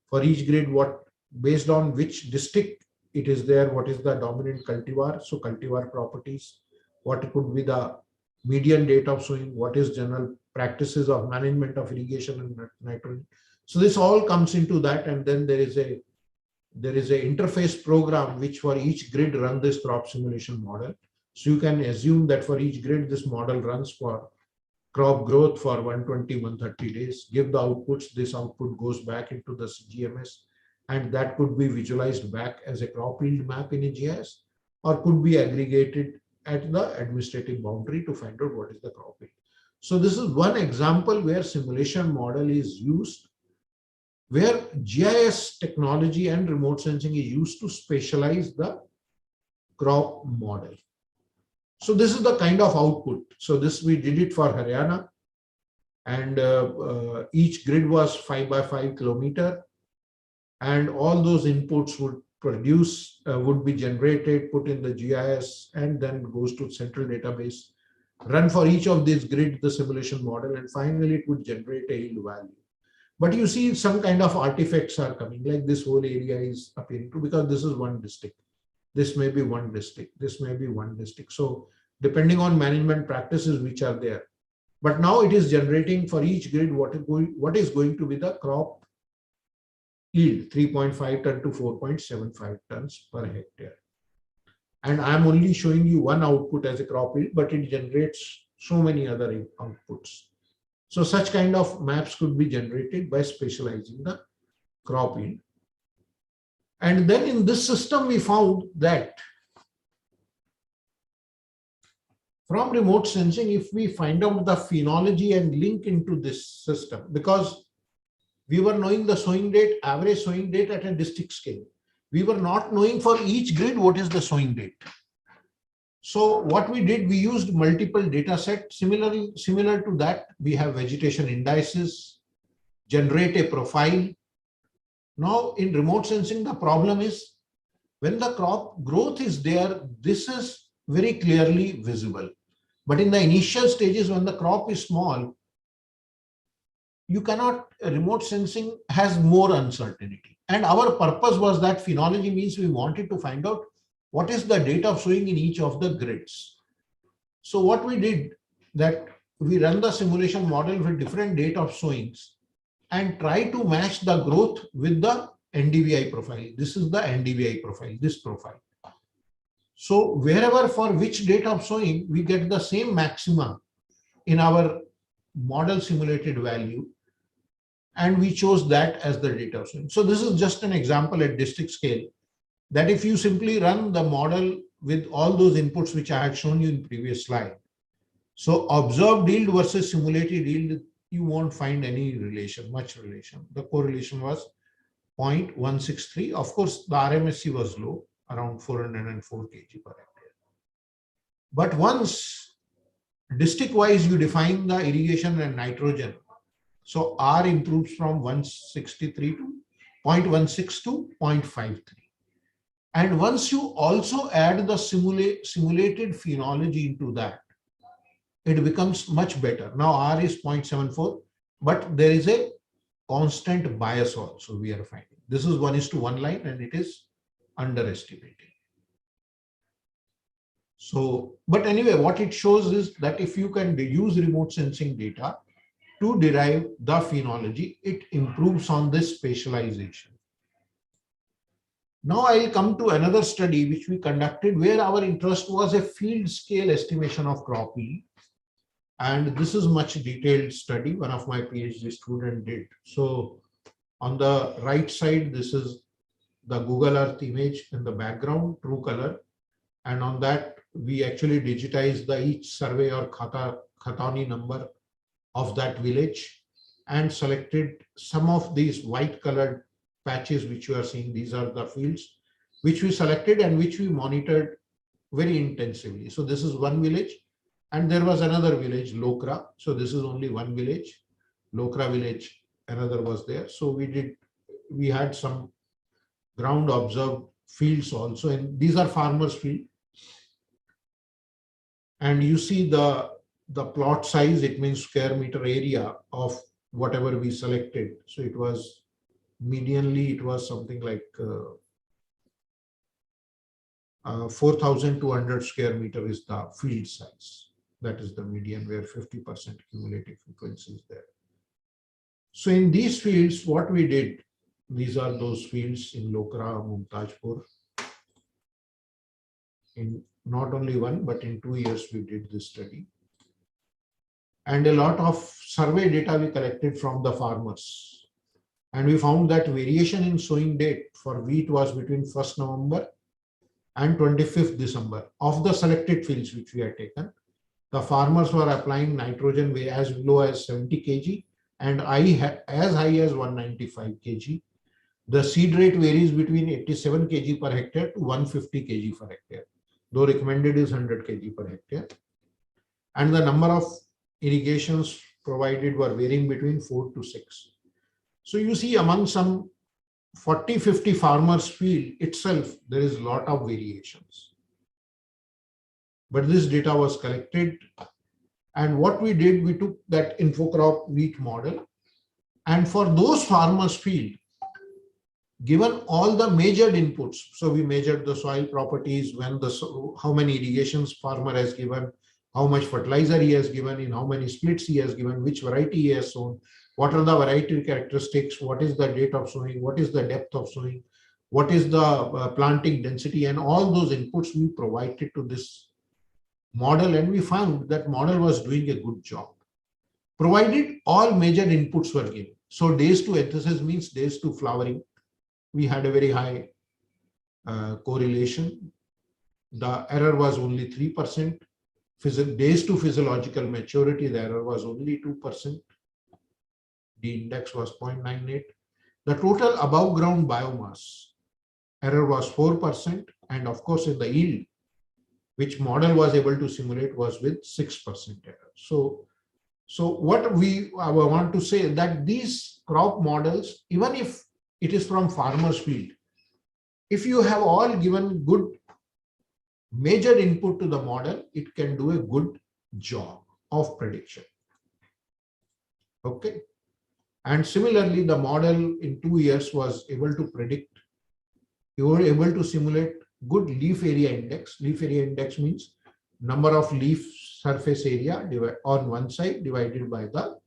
for each grid, what based on which district it is there, what is the dominant cultivar, so cultivar properties, what could be the median date of sowing, what is general practices of management of irrigation and nitrogen. So this all comes into that, and then there is a interface program which for each grid run this crop simulation model. So you can assume that for each grid, this model runs for crop growth for 120, 130 days, give the outputs, this output goes back into the GMS, and that could be visualized back as a crop yield map in a GIS, or could be aggregated at the administrative boundary to find out what is the crop yield. So this is one example where simulation model is used, where GIS technology and remote sensing is used to specialize the crop model. So this is the kind of output. So this we did it for Haryana, and each grid was 5 by 5 kilometer, and all those inputs would be generated, put in the GIS, and then goes to central database, run for each of these grid the simulation model, and finally it would generate a yield value. But you see some kind of artifacts are coming, like this whole area is appearing to, because this is one district. This may be one district, this may be one district. So depending on management practices which are there. But now it is generating for each grid what is going to be the crop yield, 3.5 ton to 4.75 tons per hectare. And I'm only showing you one output as a crop yield, but it generates so many other outputs. So such kind of maps could be generated by specializing the crop yield. And then in this system, we found that from remote sensing, if we find out the phenology and link into this system, because we were knowing the sowing date, average sowing date at a district scale. we were not knowing for each grid what is the sowing date. So what we did, we used multiple data sets. Similar to that, we have vegetation indices, generate a profile. Now in remote sensing, the problem is when the crop growth is there, this is very clearly visible. But in the initial stages, when the crop is small, you cannot, remote sensing has more uncertainty. And our purpose was that phenology means we wanted to find out what is the date of sowing in each of the grids. So what we did, that we run the simulation model with different date of sowings and try to match the growth with the NDVI profile. This is the NDVI profile, this profile. So wherever for which date of sowing, we get the same maxima in our model simulated value, and we chose that as the date of sowing. So this is just an example at district scale, that if you simply run the model with all those inputs which I had shown you in previous slide, so observed yield versus simulated yield, you won't find any relation, much relation. The correlation was 0.163. Of course, the RMSE was low, around 404 kg per hectare. But once district-wise you define the irrigation and nitrogen, so R improves from 163 to 0.16 to 0.53. And once you also add the simulated phenology into that, it becomes much better. Now R is 0.74, but there is a constant bias also we are finding. This is 1:1 line and it is underestimated. So, but anyway, what it shows is that if you can use remote sensing data to derive the phenology, it improves on this spatialization. Now I will come to another study which we conducted where our interest was a field scale estimation of crop yield. And this is much detailed study one of my PhD student did. So on the right side, this is the Google Earth image in the background, true color. And on that, we actually digitized the each survey or Khatani number of that village and selected some of these white colored patches which you are seeing. These are the fields which we selected and which we monitored very intensively. So this is one village. And there was another village, Lokra. So this is only one village, Lokra village, another was there. So we had some ground observed fields also, and these are farmers' field. And you see the plot size, it means square meter area of whatever we selected. So it was medianly, it was something like 4,200 square meter is the field size. That is the median where 50% cumulative frequency is there. So in these fields, what we did, these are those fields in Lokra, Mumtajpur. In not only one, but in 2 years, we did this study. And a lot of survey data we collected from the farmers. And we found that variation in sowing date for wheat was between 1st November and 25th December of the selected fields which we had taken. The farmers were applying nitrogen as low as 70 kg and as high as 195 kg. The seed rate varies between 87 kg per hectare to 150 kg per hectare, though recommended is 100 kg per hectare. And the number of irrigations provided were varying between 4 to 6. So you see among some 40-50 farmers field itself, there is a lot of variations. But this data was collected, and what we did, we took that InfoCrop wheat model, and for those farmers field, given all the measured inputs, so we measured the soil properties, how many irrigations farmer has given, how much fertilizer he has given, in how many splits he has given, which variety he has sown, what are the variety characteristics, what is the date of sowing, what is the depth of sowing, what is the planting density, and all those inputs we provided to this model, and we found that model was doing a good job, provided all measured inputs were given. So days to anthesis means days to flowering. We had a very high correlation. The error was only 3%. Days to physiological maturity, the error was only 2%. The index was 0.98. The total above ground biomass error was 4%. And of course, in the yield, which model was able to simulate was with 6% error. So what I want to say that these crop models, even if it is from farmer's field, if you have all given good major input to the model, it can do a good job of prediction. Okay. And similarly, the model in 2 years was able to predict, you were able to simulate good leaf area index. Leaf area index means number of leaf surface area on one side divided by the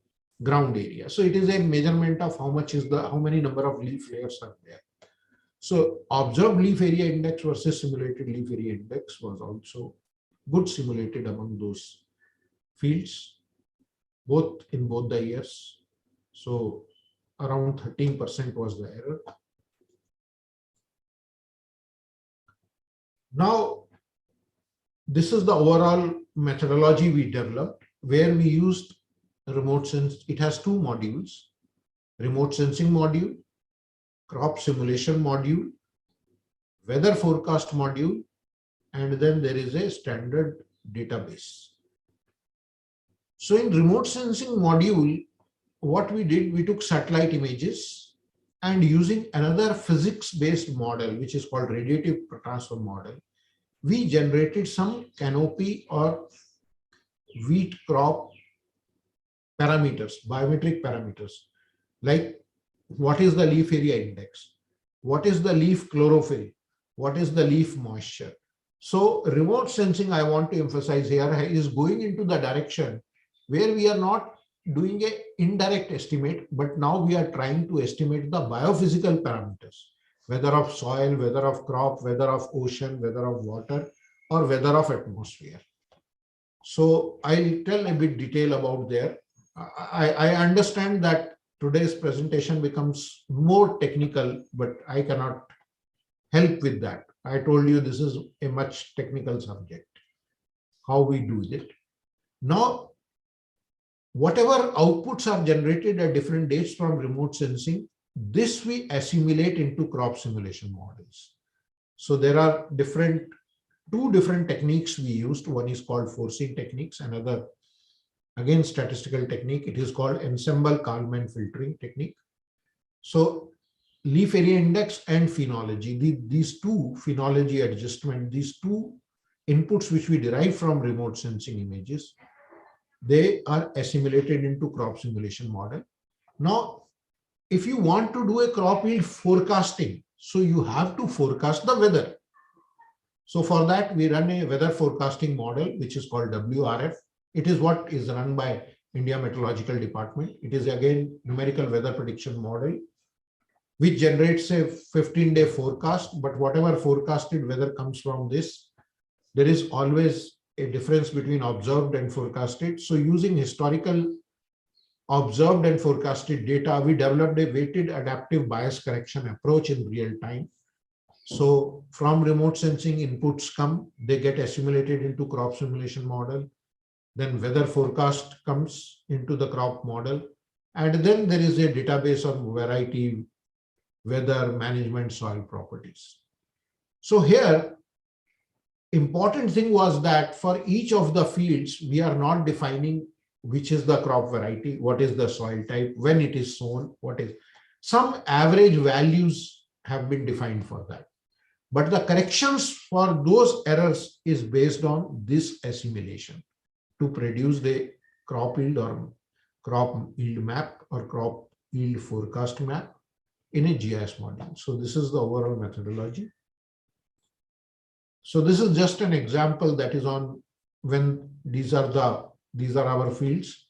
ground area. So it is a measurement of how many number of leaf layers are there. So observed leaf area index versus simulated leaf area index was also good simulated among those fields, both in both the years. So around 13% was the error. Now, this is the overall methodology we developed, where we used remote sense. It has two modules: remote sensing module, crop simulation module, weather forecast module, and then there is a standard database. So in remote sensing module, what we did, we took satellite images and using another physics-based model, which is called radiative transfer model, we generated some canopy or wheat crop parameters, biometric parameters, like what is the leaf area index, what is the leaf chlorophyll, what is the leaf moisture. So remote sensing, I want to emphasize here, is going into the direction where we are not doing an indirect estimate, but now we are trying to estimate the biophysical parameters, whether of soil, whether of crop, whether of ocean, whether of water, or whether of atmosphere. So I'll tell a bit detail about there. I understand that today's presentation becomes more technical, but I cannot help with that. I told you this is a much technical subject, how we do it. Now, whatever outputs are generated at different dates from remote sensing, this we assimilate into crop simulation models. So there are two different techniques we used. One is called forcing techniques, another again statistical technique. It is called ensemble-Kalman filtering technique. So leaf area index and phenology, these two phenology adjustment, these two inputs which we derive from remote sensing images, they are assimilated into crop simulation model. Now, if you want to do a crop yield forecasting, so you have to forecast the weather. So for that, we run a weather forecasting model, which is called WRF. It is what is run by India Meteorological Department. It is again numerical weather prediction model, which generates a 15-day forecast. But whatever forecasted weather comes from this, there is always a difference between observed and forecasted. So using historical observed and forecasted data, we developed a weighted adaptive bias correction approach in real time. So from remote sensing inputs come, they get assimilated into crop simulation model. Then weather forecast comes into the crop model. And then there is a database on variety, weather management, soil properties. So here, important thing was that for each of the fields, we are not defining which is the crop variety, what is the soil type, when it is sown, what is some average values have been defined for that. But the corrections for those errors is based on this assimilation to produce the crop yield or crop yield map or crop yield forecast map in a GIS model. So this is the overall methodology. So this is just an example that is on when these are our fields.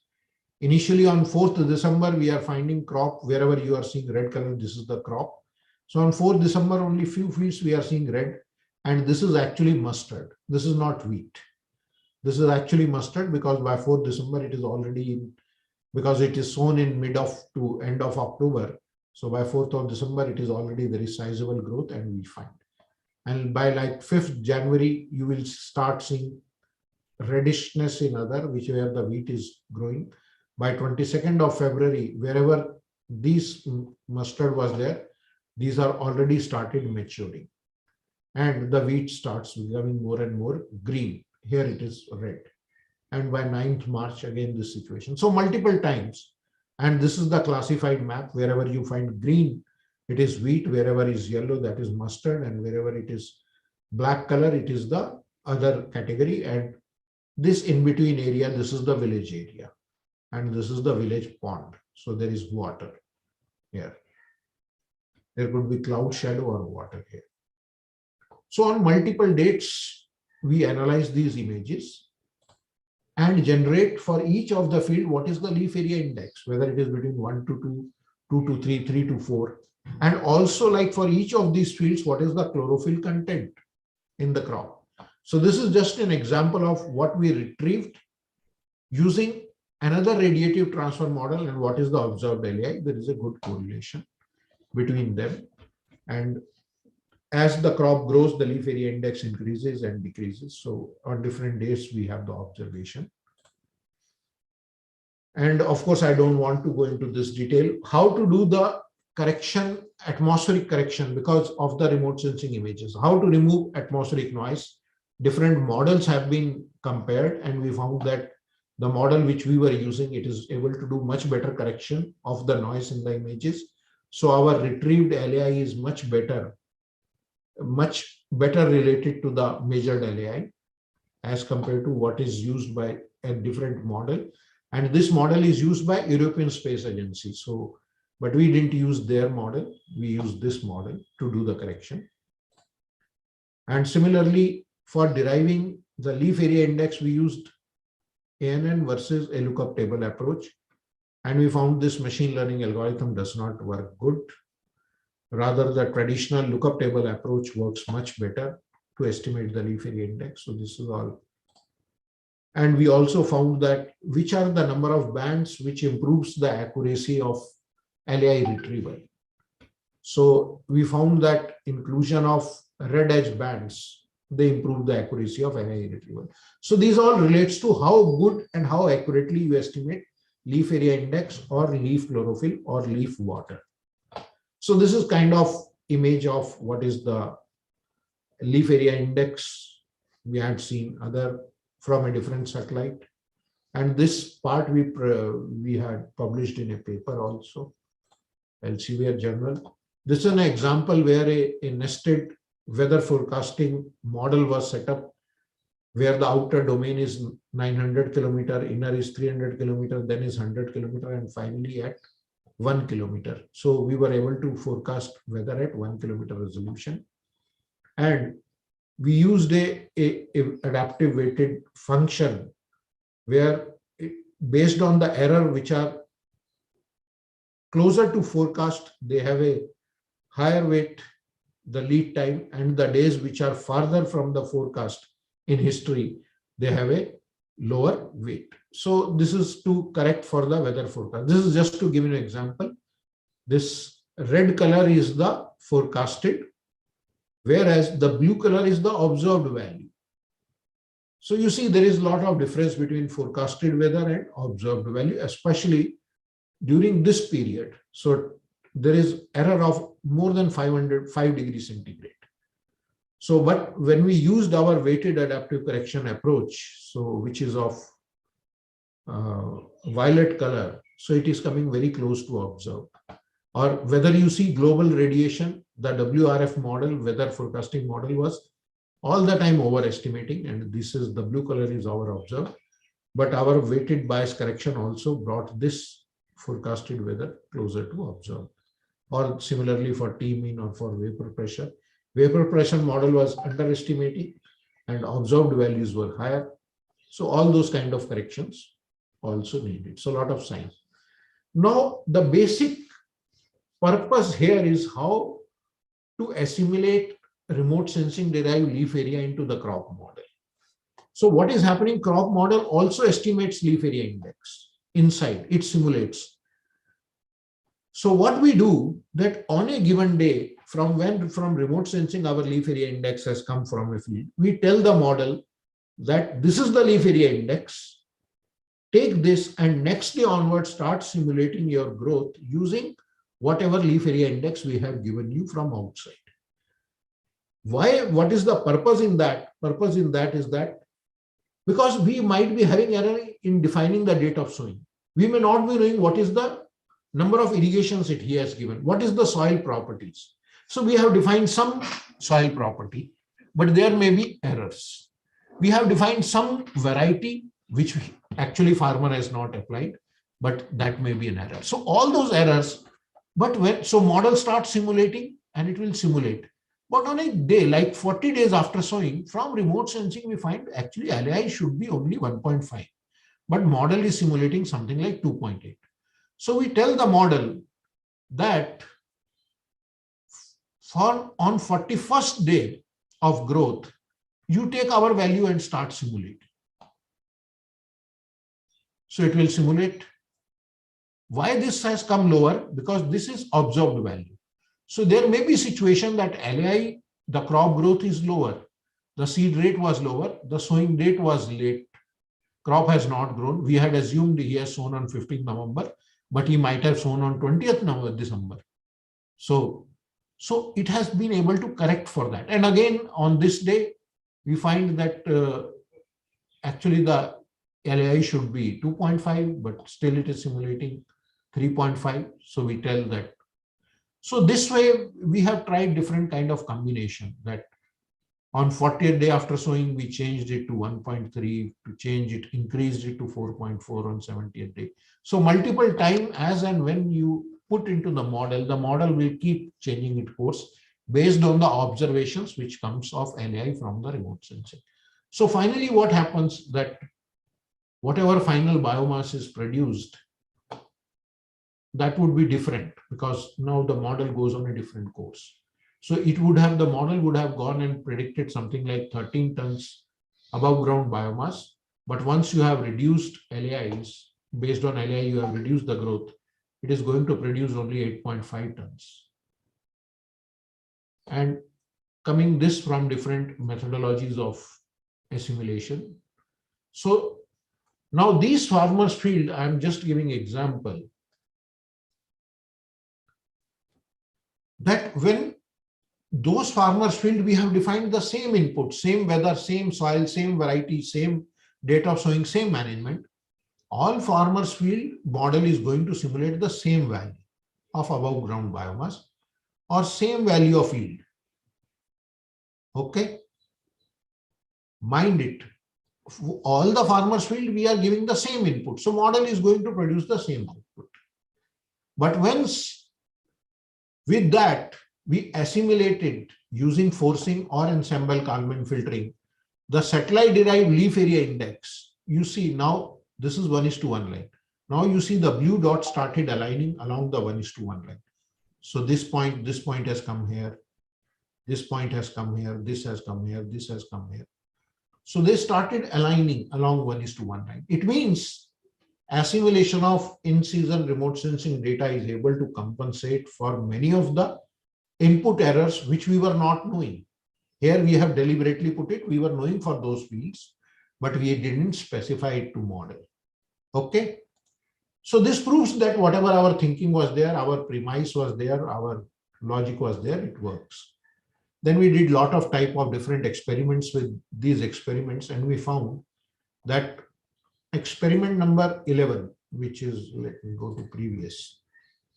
Initially on 4th December, we are finding crop wherever you are seeing red color, this is the crop. So on 4th December, only few fields we are seeing red, and this is actually mustard. This is not wheat. This is actually mustard because by 4th December, it is already in, because it is sown in mid of to end of October. So by 4th of December, it is already very sizable growth and we find. And by like 5th January, you will start seeing reddishness in other, which where the wheat is growing. By 22nd of February, wherever these mustard was there, these are already started maturing. and the wheat starts becoming more and more green. Here it is red. And by 9th March, again, this situation. So multiple times. And this is the classified map. Wherever you find green, it is wheat. Wherever is yellow, that is mustard. And wherever it is black color, it is the other category. And this in between area, this is the village area. And this is the village pond. So there is water here. There could be cloud shadow or water here. So on multiple dates, we analyze these images and generate for each of the field what is the leaf area index, whether it is between 1 to 2, 2 to 3, 3 to 4. And also like for each of these fields, what is the chlorophyll content in the crop. So this is just an example of what we retrieved using another radiative transfer model and what is the observed LAI. There is a good correlation between them. And as the crop grows, the leaf area index increases and decreases. So on different days, we have the observation. And of course, I don't want to go into this detail, how to do the correction, atmospheric correction because of the remote sensing images, how to remove atmospheric noise. Different models have been compared and we found that the model which we were using, it is able to do much better correction of the noise in the images. So our retrieved LAI is much better related to the measured LAI as compared to what is used by a different model. And this model is used by European Space Agency. So, but we didn't use their model. We used this model to do the correction. And similarly, for deriving the leaf area index, we used ANN versus a lookup table approach. And we found this machine learning algorithm does not work good. Rather, the traditional lookup table approach works much better to estimate the leaf area index. So this is all. And we also found that which are the number of bands which improves the accuracy of LAI retrieval. So we found that inclusion of red edge bands, they improve the accuracy of LAI retrieval. So these all relates to how good and how accurately you estimate leaf area index or leaf chlorophyll or leaf water. So this is kind of image of what is the leaf area index. We had seen other from a different satellite. And this part we had published in a paper also, Elsevier journal. This is an example where a nested weather forecasting model was set up where the outer domain is 900 kilometer, inner is 300 kilometer, then is 100 kilometer, and finally at 1 kilometer. So we were able to forecast weather at 1 kilometer resolution. And we used a adaptive weighted function where based on the error which are closer to forecast, they have a higher weight, the lead time, and the days which are farther from the forecast in history, they have a lower weight. So this is to correct for the weather forecast. This is just to give you an example. This red color is the forecasted, whereas the blue color is the observed value. So you see there is a lot of difference between forecasted weather and observed value, especially during this period. So there is error of more than 5 degrees centigrade. So, but when we used our weighted adaptive correction approach, so which is of violet color, so it is coming very close to observed. Or whether you see global radiation, the WRF model, weather forecasting model, was all the time overestimating, and this is the blue color is our observed. But our weighted bias correction also brought this forecasted weather closer to observed. Or similarly for T-mean or for vapor pressure. Vapor pressure model was underestimating and observed values were higher. So all those kind of corrections also needed. So a lot of science. Now the basic purpose here is how to assimilate remote sensing derived leaf area into the crop model. So what is happening? Crop model also estimates leaf area index inside, it simulates. So what we do that on a given day, from remote sensing our leaf area index has come from a field, we tell the model that this is the leaf area index, take this and next day onward start simulating your growth using whatever leaf area index we have given you from outside. Why? What is the purpose in that? Purpose in that is that because we might be having error in defining the date of sowing. We may not be knowing what is the number of irrigations he has given, what is the soil properties. So we have defined some soil property, but there may be errors. We have defined some variety, which actually farmer has not applied, but that may be an error. So all those errors, but when, so model starts simulating and it will simulate. But on a day, like 40 days after sowing, from remote sensing, we find actually LAI should be only 1.5, but model is simulating something like 2.8. So we tell the model that for on 41st day of growth, you take our value and start simulating. So it will simulate. Why this has come lower? Because this is observed value. So there may be situation that LAI, the crop growth is lower, the seed rate was lower, the sowing date was late, crop has not grown. We had assumed he has sown on 15th November, but he might have sown on 20th November, December. So it has been able to correct for that. And again, on this day, we find that actually the LAI should be 2.5, but still it is simulating 3.5. So we tell that. So this way, we have tried different kind of combination that on 40th day after sowing, we changed it to 1.3, to change it, increased it to 4.4 on 70th day. So multiple time as and when you put into the model will keep changing its course based on the observations which comes of LAI from the remote sensing. So finally, what happens that whatever final biomass is produced, that would be different because now the model goes on a different course. So it would have, the model would have gone and predicted something like 13 tons above ground biomass. But once you have reduced LAIs, based on LAI, you have reduced the growth, it is going to produce only 8.5 tons. And coming this from different methodologies of assimilation. So now these farmers field, I'm just giving example that when those farmers field, we have defined the same input, same weather, same soil, same variety, same date of sowing, same management. All farmers field model is going to simulate the same value of above ground biomass or same value of yield. Okay. Mind it. All the farmers field, we are giving the same input. So model is going to produce the same output. But once with that, we assimilated using forcing or ensemble Kalman filtering, the satellite derived leaf area index. You see now this is 1:1 line. Now you see the blue dot started aligning along the 1:1 line. So this point has come here. This point has come here. This has come here. This has come here. So they started aligning along 1:1 line. It means assimilation of in-season remote sensing data is able to compensate for many of the input errors which we were not knowing. Here we have deliberately put it, we were knowing for those fields, but we didn't specify it to model. Okay. So this proves that whatever our thinking was there, our premise was there, our logic was there, it works. Then we did a lot of type of different experiments with these experiments, and we found that experiment number 11, which is, let me go to previous.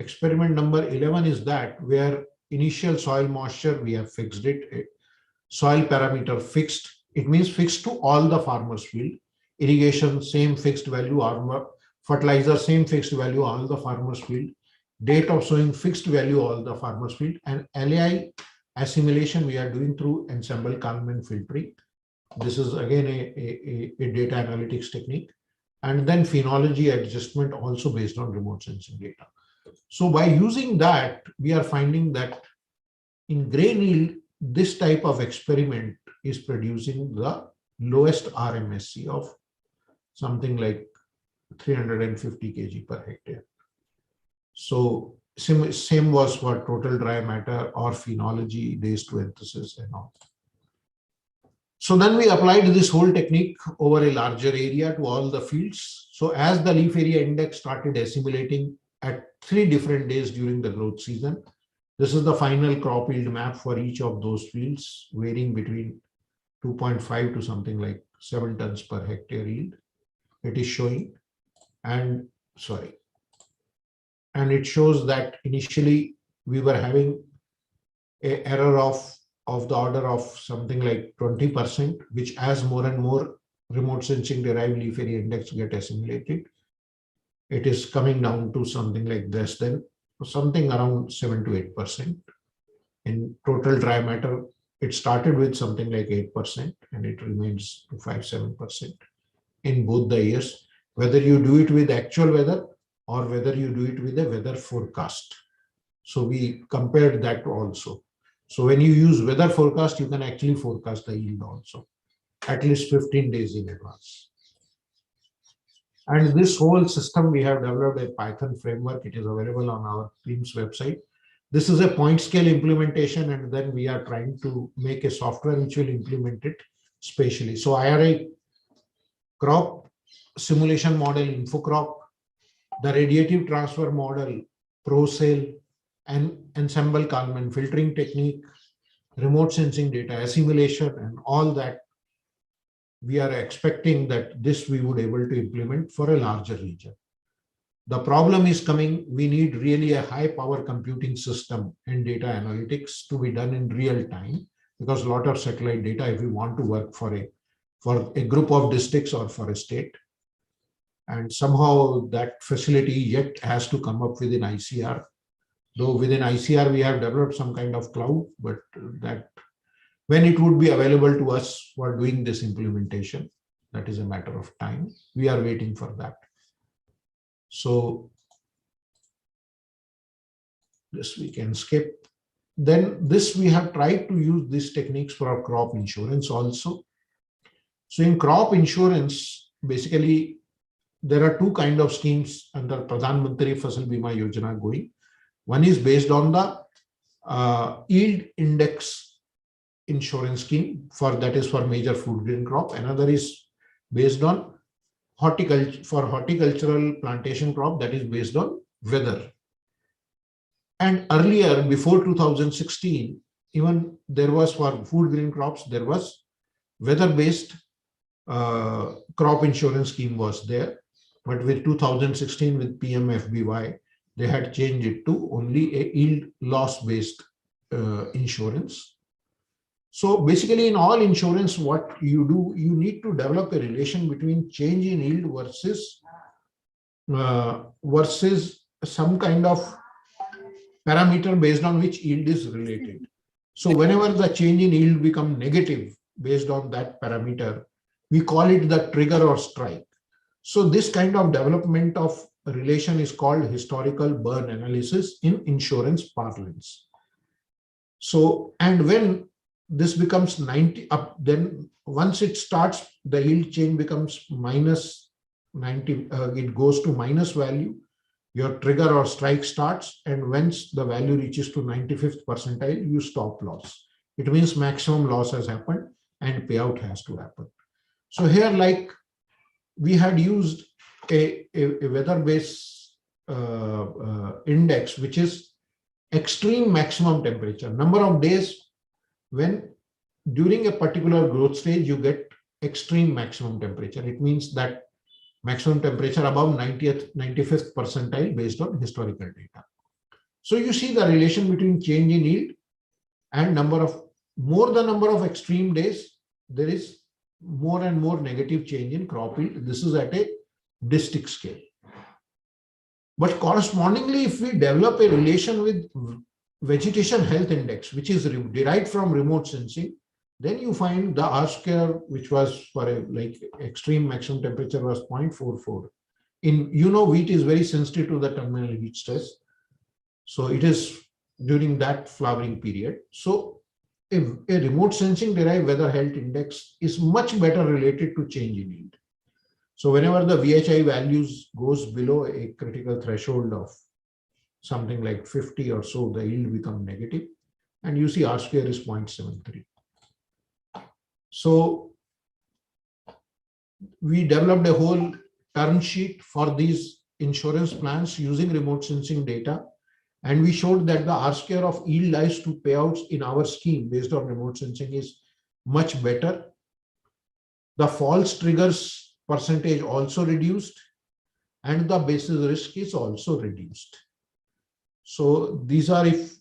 Experiment number 11 is that where initial soil moisture, we have fixed it. Soil parameter fixed. It means fixed to all the farmers field. Irrigation, same fixed value. Fertilizer, same fixed value, all the farmers field. Date of sowing, fixed value, all the farmers field. And LAI assimilation we are doing through ensemble Kalman filtering. This is again a data analytics technique. And then phenology adjustment also based on remote sensing data. So by using that, we are finding that in grain yield, this type of experiment is producing the lowest RMSC of something like 350 kg per hectare. So same was for total dry matter or phenology, days to enthesis and all. So then we applied this whole technique over a larger area to all the fields. So as the leaf area index started assimilating at 3 different days during the growth season, This is the final crop yield map for each of those fields, varying between 2.5 to something like 7 tons per hectare yield. It is showing, and it shows that initially we were having a error of the order of something like 20%, which as more and more remote sensing derived leaf area index get assimilated, it is coming down to something like less than something around 7 to 8%. In total dry matter, it started with something like 8% and it remains to 5-7% in both the years, whether you do it with actual weather or whether you do it with a weather forecast. So we compared that also. So when you use weather forecast, you can actually forecast the yield also, at least 15 days in advance. And this whole system, we have developed a Python framework. It is available on our Teams website. This is a point scale implementation, and then we are trying to make a software which will implement it spatially. So IRI crop simulation model, InfoCrop, the radiative transfer model, ProSail, and ensemble Kalman filtering technique, remote sensing data assimilation, and all that. We are expecting that this we would able to implement for a larger region. The problem is coming, we need really a high power computing system and data analytics to be done in real time, because a lot of satellite data, if we want to work for a group of districts or for a state, and somehow that facility yet has to come up within ICR. Though within ICR we have developed some kind of cloud, but that when it would be available to us for doing this implementation, that is a matter of time. We are waiting for that. So this we can skip. Then this we have tried to use these techniques for our crop insurance also. So in crop insurance, basically there are two kind of schemes under Pradhan Mantri Fasal Bima Yojana going. One is based on the yield index insurance scheme, for that is for major food grain crop. Another is based on horticultural plantation crop, that is based on weather. And earlier, before 2016, even there was for food grain crops, there was weather-based crop insurance scheme was there. But with 2016, with PMFBY, they had changed it to only a yield loss-based insurance. So basically in all insurance, what you do, you need to develop a relation between change in yield versus some kind of parameter based on which yield is related. So whenever the change in yield become negative based on that parameter, we call it the trigger or strike. So this kind of development of relation is called historical burn analysis in insurance parlance. So, and when this becomes 90 up, then once it starts, the yield change becomes minus 90, it goes to minus value, your trigger or strike starts, and once the value reaches to 95th percentile, you stop loss. It means maximum loss has happened and payout has to happen. So here, like we had used a weather-based index, which is extreme maximum temperature, number of days when during a particular growth stage you get extreme maximum temperature. It means that maximum temperature above 95th percentile based on historical data. So you see the relation between change in yield and more the number of extreme days, there is more and more negative change in crop yield. This is at a district scale. But correspondingly, if we develop a relation with vegetation health index, which is derived from remote sensing, then you find the R square, which was for a like extreme maximum temperature, was 0.44. In wheat is very sensitive to the terminal heat stress. So it is during that flowering period. So a remote sensing derived weather health index is much better related to change in yield. So whenever the VHI values goes below a critical threshold of something like 50 or so, the yield become negative, and you see R square is 0.73. So we developed a whole term sheet for these insurance plans using remote sensing data, And we showed that the R square of yield lies to payouts in our scheme based on remote sensing is much better. The false triggers percentage also reduced, and the basis risk is also reduced. So these are, if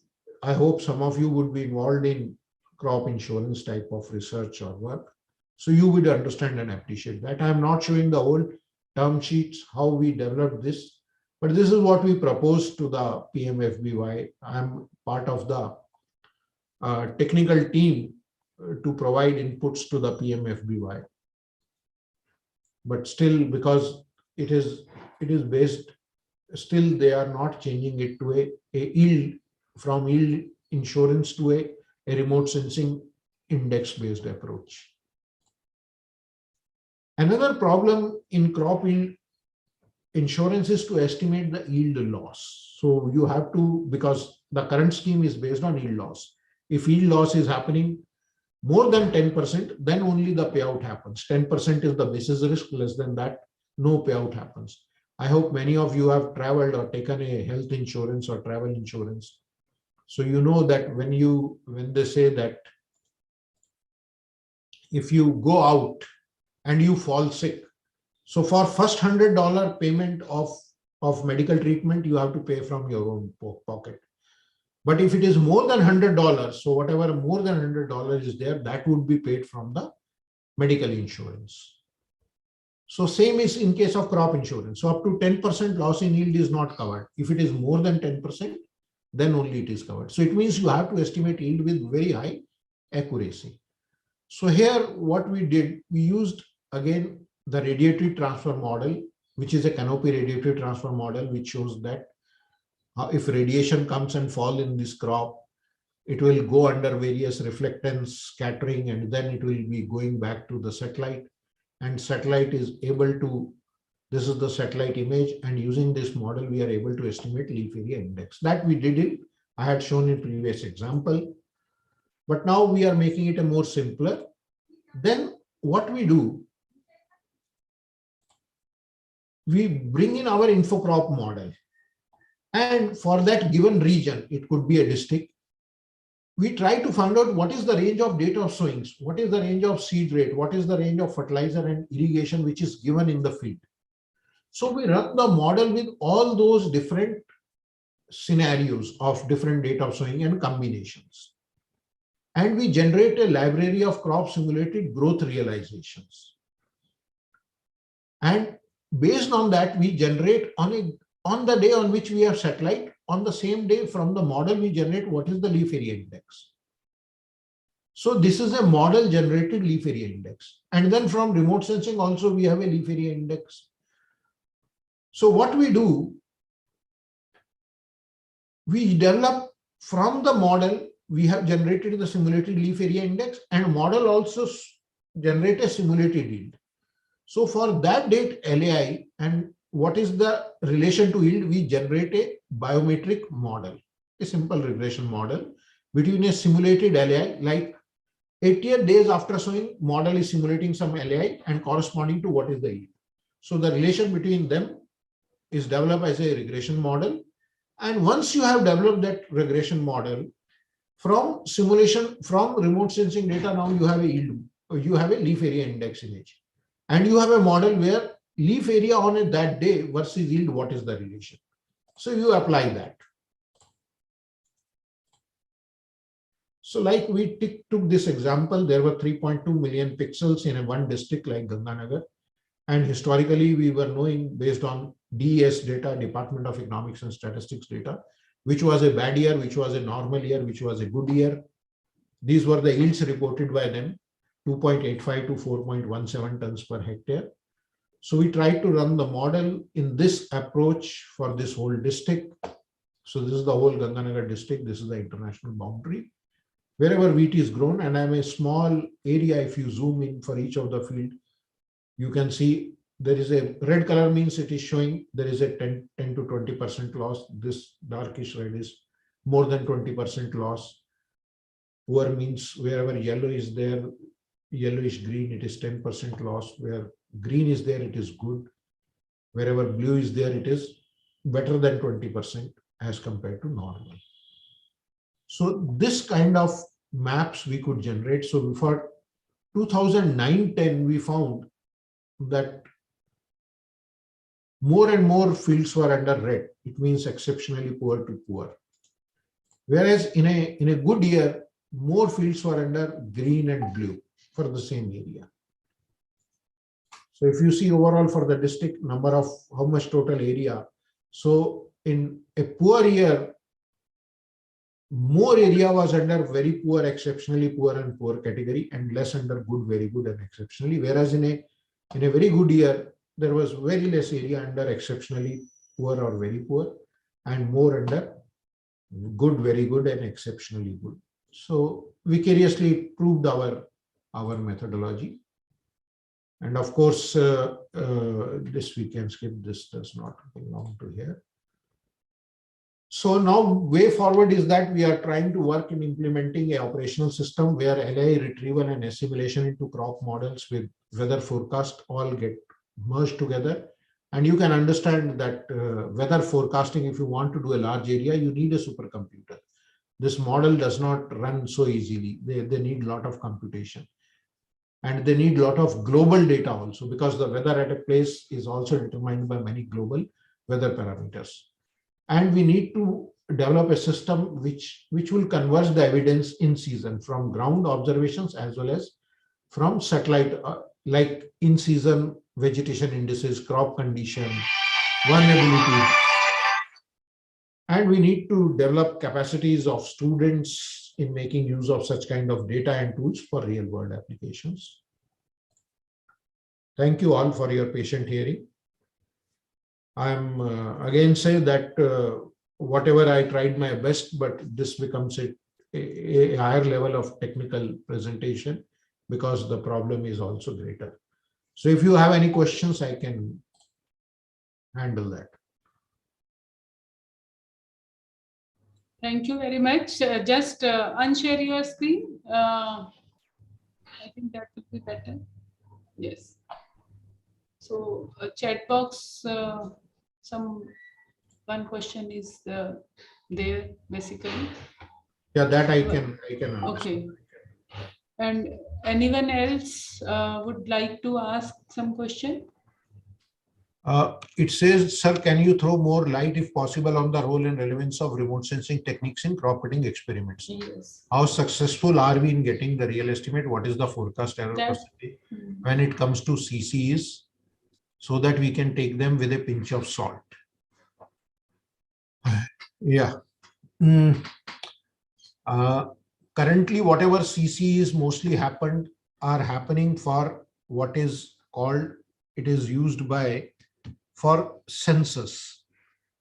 I hope some of you would be involved in crop insurance type of research or work, so you would understand and appreciate that. I'm not showing the whole term sheets, how we developed this, but this is what we proposed to the PMFBY. I'm part of the technical team to provide inputs to the PMFBY. But still, because it is based, still they are not changing it to a yield, from yield insurance to a remote sensing index based approach. Another problem in crop yield insurance is to estimate the yield loss. So you have to, because the current scheme is based on yield loss. If yield loss is happening more than 10%, then only the payout happens. 10% is the basis risk, less than that, no payout happens. I hope many of you have traveled or taken a health insurance or travel insurance. So you know that when they say that if you go out and you fall sick, so for first $100 payment of medical treatment, you have to pay from your own pocket. But if it is more than $100, so whatever more than $100 is there, that would be paid from the medical insurance. So same is in case of crop insurance. So up to 10% loss in yield is not covered. If it is more than 10%, then only it is covered. So it means you have to estimate yield with very high accuracy. So here what we did, we used again the radiative transfer model, which is a canopy radiative transfer model, which shows that if radiation comes and fall in this crop, it will go under various reflectance, scattering, and then it will be going back to the satellite. And satellite is able to, this is the satellite image, and using this model, we are able to estimate leaf area index. That we did it, I had shown in previous example, but now we are making it a more simpler. Then what we do, we bring in our infocrop model. And for that given region, it could be a district, we try to find out what is the range of date of sowings, what is the range of seed rate, what is the range of fertilizer and irrigation which is given in the field. So we run the model with all those different scenarios of different date of sowing and combinations. And we generate a library of crop simulated growth realizations. And based on that, we generate on the day on which we have satellite, on the same day from the model, we generate what is the leaf area index. So this is a model generated leaf area index. And then from remote sensing also, we have a leaf area index. So what we do, we develop from the model, we have generated the simulated leaf area index, and model also generate a simulated yield. So for that date LAI and what is the relation to yield, we generate a biometric model, a simple regression model between a simulated LAI, like 88 days after sowing, model is simulating some LAI and corresponding to what is the yield. So the relation between them is developed as a regression model. And once you have developed that regression model, from simulation, from remote sensing data, now you have a yield, you have a leaf area index image. And you have a model where leaf area on that day versus yield, what is the relation? So you apply that. So like we took this example, there were 3.2 million pixels in one district like Ganganagar. And historically, we were knowing based on DES data, Department of Economics and Statistics data, which was a bad year, which was a normal year, which was a good year. These were the yields reported by them, 2.85 to 4.17 tons per hectare. So we tried to run the model in this approach for this whole district. So this is the whole Ganganagar district. This is the international boundary. Wherever wheat is grown, and I'm a small area, if you zoom in for each of the field, you can see there is a red color means it is showing there is a 10 to 20% loss. This darkish red is more than 20% loss. Poor means wherever yellow is there, yellowish green, it is 10% loss. Where green is there, it is good. Wherever blue is there, it is better than 20%. as compared to normal. So this kind of maps we could generate. So before 2009-10, we found that more and more fields were under red. It means exceptionally poor to poor. Whereas in a good year, more fields were under green and blue for the same area. So if you see overall for the district, number of how much total area. So in a poor year, more area was under very poor, exceptionally poor and poor category, and less under good, very good and exceptionally. Whereas in a very good year, there was very less area under exceptionally poor or very poor, and more under good, very good and exceptionally good. So vicariously proved our methodology. And of course, this we can skip. This does not belong to here. So now way forward is that we are trying to work in implementing an operational system where LI retrieval and assimilation into crop models with weather forecast all get merged together. And you can understand that weather forecasting, if you want to do a large area, you need a supercomputer. This model does not run so easily. They need a lot of computation. And they need a lot of global data also, because the weather at a place is also determined by many global weather parameters. And we need to develop a system which will converge the evidence in season from ground observations as well as from satellite, like in season vegetation indices, crop condition, vulnerability. And we need to develop capacities of students in making use of such kind of data and tools for real world applications. Thank you all for your patient hearing. I'm again say that whatever I tried my best, but this becomes a higher level of technical presentation because the problem is also greater. So if you have any questions, I can handle that. Thank you very much. Just unshare your screen. I think that would be better. Yes. So chat box, one question is there basically. Yeah, that I can understand. Okay. And anyone else would like to ask some question? It says, sir, can you throw more light if possible on the role and relevance of remote sensing techniques in crop picking experiments? Yes. How successful are we in getting the real estimate? What is the forecast error percentage when it comes to CCs, so that we can take them with a pinch of salt? Yeah. Currently, whatever CCs mostly are happening for what is called, it is used for census.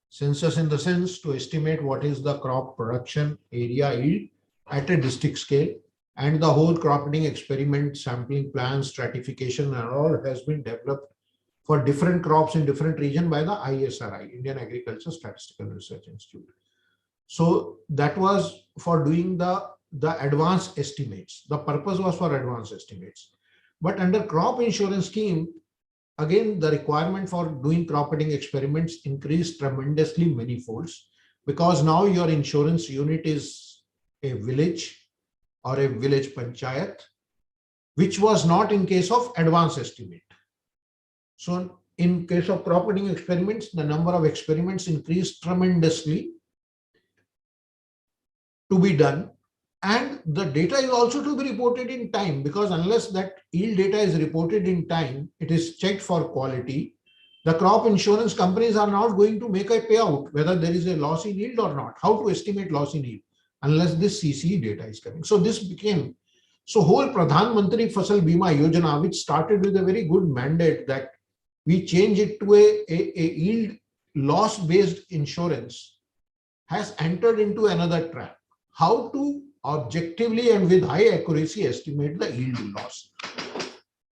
Census in the sense to estimate what is the crop production area yield at a district scale, and the whole crop picking experiment, sampling plans, stratification and all has been developed for different crops in different region by the ISRI, Indian Agriculture Statistical Research Institute. So that was for doing the advanced estimates. The purpose was for advanced estimates. But under crop insurance scheme, again, the requirement for doing crop picking experiments increased tremendously many folds, because now your insurance unit is a village or a village panchayat, which was not in case of advanced estimate. So in case of crop picking experiments, the number of experiments increased tremendously to be done. And the data is also to be reported in time, because unless that yield data is reported in time, it is checked for quality. The crop insurance companies are not going to make a payout whether there is a loss in yield or not. How to estimate loss in yield unless this CCE data is coming? So this became, so whole Pradhan Mantri Fasal Bima Yojana, which started with a very good mandate that we change it to a yield loss based insurance, has entered into another trap. How to objectively and with high accuracy estimate the yield loss.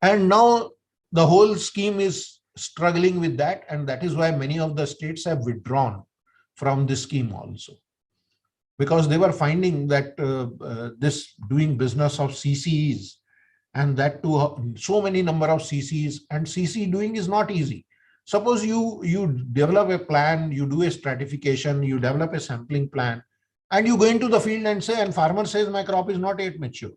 And now the whole scheme is struggling with that, and that is why many of the states have withdrawn from this scheme also, because they were finding that this doing business of CCEs, and that to so many number of CCs, and CC doing is not easy. Suppose you develop a plan, you do a stratification, you develop a sampling plan, and you go into the field and say, and farmer says my crop is not yet mature.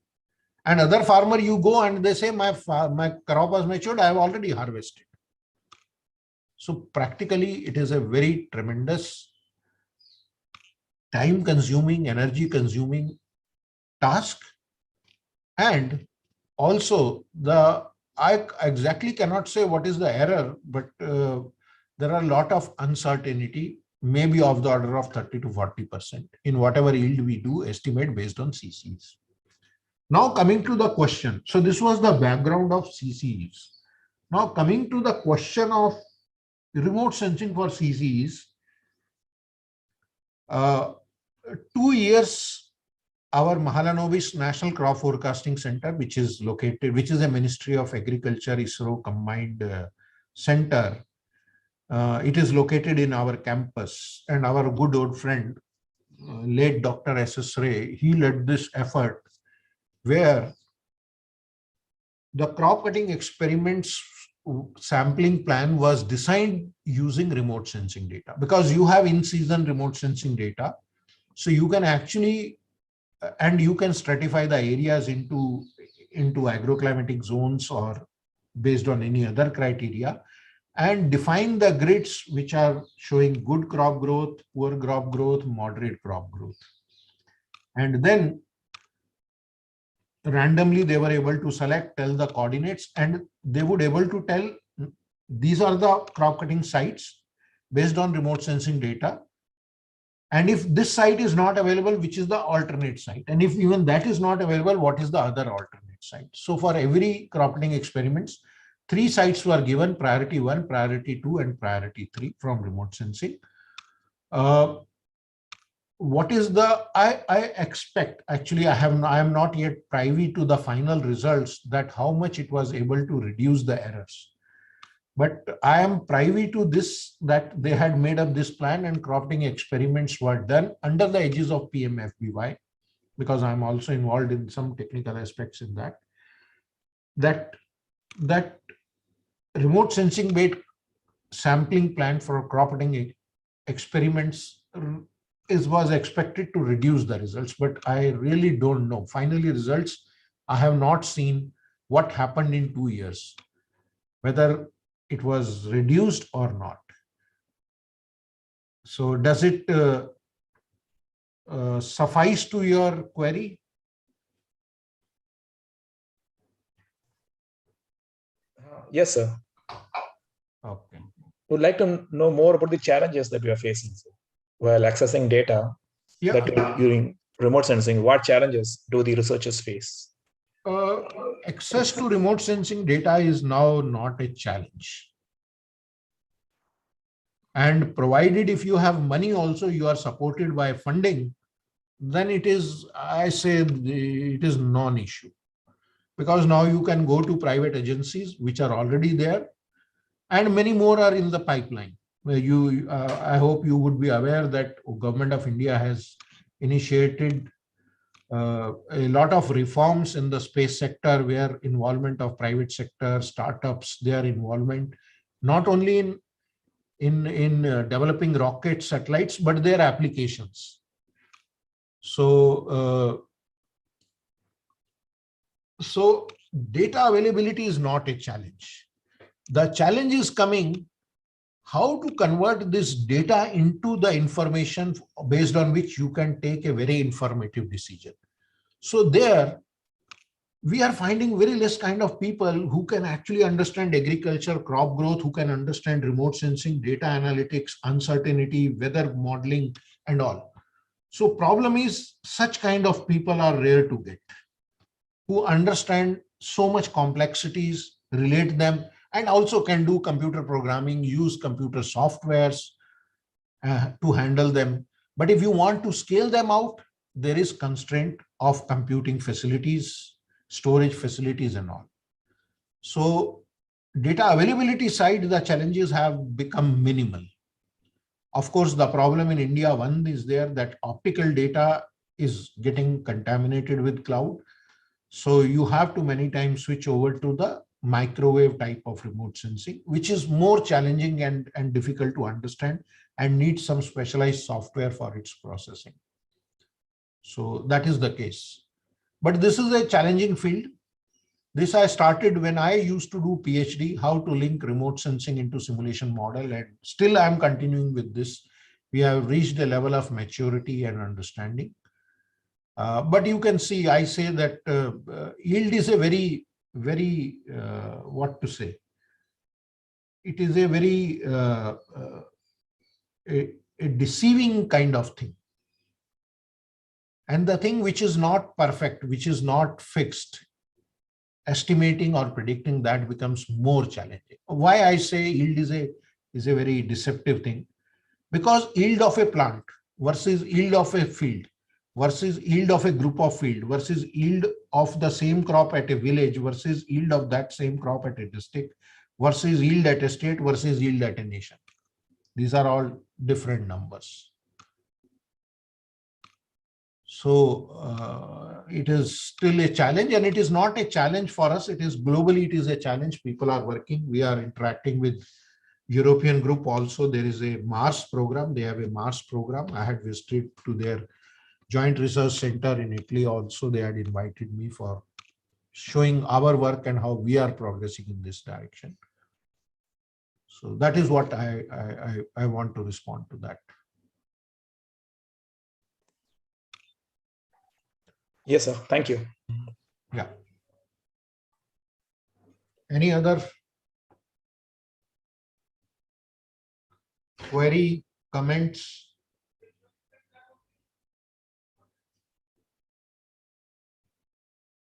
And other farmer, you go and they say my crop was matured, I have already harvested. So practically it is a very tremendous time consuming, energy consuming task. And also I exactly cannot say what is the error, but there are a lot of uncertainty, maybe of the order of 30 to 40% in whatever yield we do estimate based on CCs. Now coming to the question. So this was the background of CCs. Now coming to the question of remote sensing for CCs, 2 years our Mahalanobis National Crop Forecasting Center, which is a Ministry of Agriculture ISRO combined center. It is located in our campus, and our good old friend, late Dr. S.S. Ray, he led this effort where the crop cutting experiments sampling plan was designed using remote sensing data, because you have in-season remote sensing data. So you can actually, and you can stratify the areas into agroclimatic zones or based on any other criteria, and define the grids which are showing good crop growth, poor crop growth, moderate crop growth. And then randomly they were able to select, tell the coordinates, and they would able to tell these are the crop cutting sites based on remote sensing data. And if this site is not available, which is the alternate site? And if even that is not available, what is the other alternate site? So for every crop cutting experiments, 3 sites were given: priority 1, priority 2, and priority 3 from remote sensing. What is the, I expect, actually I am not yet privy to the final results that how much it was able to reduce the errors. But I am privy to this, that they had made up this plan and cropping experiments were done under the edges of PMFBY, because I'm also involved in some technical aspects in that. That remote sensing based sampling plan for cropping experiments was expected to reduce the results, but I really don't know. Finally, results, I have not seen what happened in 2 years, whether it was reduced or not. So does it suffice to your query? Yes, sir. Okay. Would like to know more about the challenges that we are facing, sir, while accessing data that during remote sensing. What challenges do the researchers face? Access to remote sensing data is now not a challenge. And provided if you have money also, you are supported by funding, then it is, I say, it is non-issue. Because now you can go to private agencies which are already there, and many more are in the pipeline. I hope you would be aware that Government of India has initiated a lot of reforms in the space sector, where involvement of private sector, startups, their involvement, not only in developing rocket satellites, but their applications. So data availability is not a challenge. The challenge is coming how to convert this data into the information based on which you can take a very informative decision. So there, we are finding very less kind of people who can actually understand agriculture, crop growth, who can understand remote sensing, data analytics, uncertainty, weather modeling, and all. So problem is, such kind of people are rare to get, who understand so much complexities, relate them, and also can do computer programming, use computer softwares to handle them. But if you want to scale them out, there is constraint of computing facilities, storage facilities, and all. So data availability side, the challenges have become minimal. Of course, the problem in India, one is there, that optical data is getting contaminated with cloud. So you have to many times switch over to the microwave type of remote sensing, which is more challenging and difficult to understand and needs some specialized software for its processing. So that is the case. But this is a challenging field. This I started when I used to do PhD, how to link remote sensing into simulation model, and still I'm continuing with this. We have reached a level of maturity and understanding. But you can see, I say that yield is a very, what to say? It is a very a deceiving kind of thing. And the thing which is not perfect, which is not fixed, estimating or predicting that becomes more challenging. Why I say yield is a very deceptive thing? Because yield of a plant versus yield of a field versus yield of a group of field versus yield of the same crop at a village versus yield of that same crop at a district versus yield at a state versus yield at a nation. These are all different numbers. So it is still a challenge, and it is not a challenge for us. It is globally, it is a challenge. People are working. We are interacting with European group also. There is a Mars program. They have a Mars program. I had visited to their joint research center in Italy also. They had invited me for showing our work and how we are progressing in this direction. So that is what I want to respond to that. Yes, sir. Thank you. Yeah. Any other query, comments?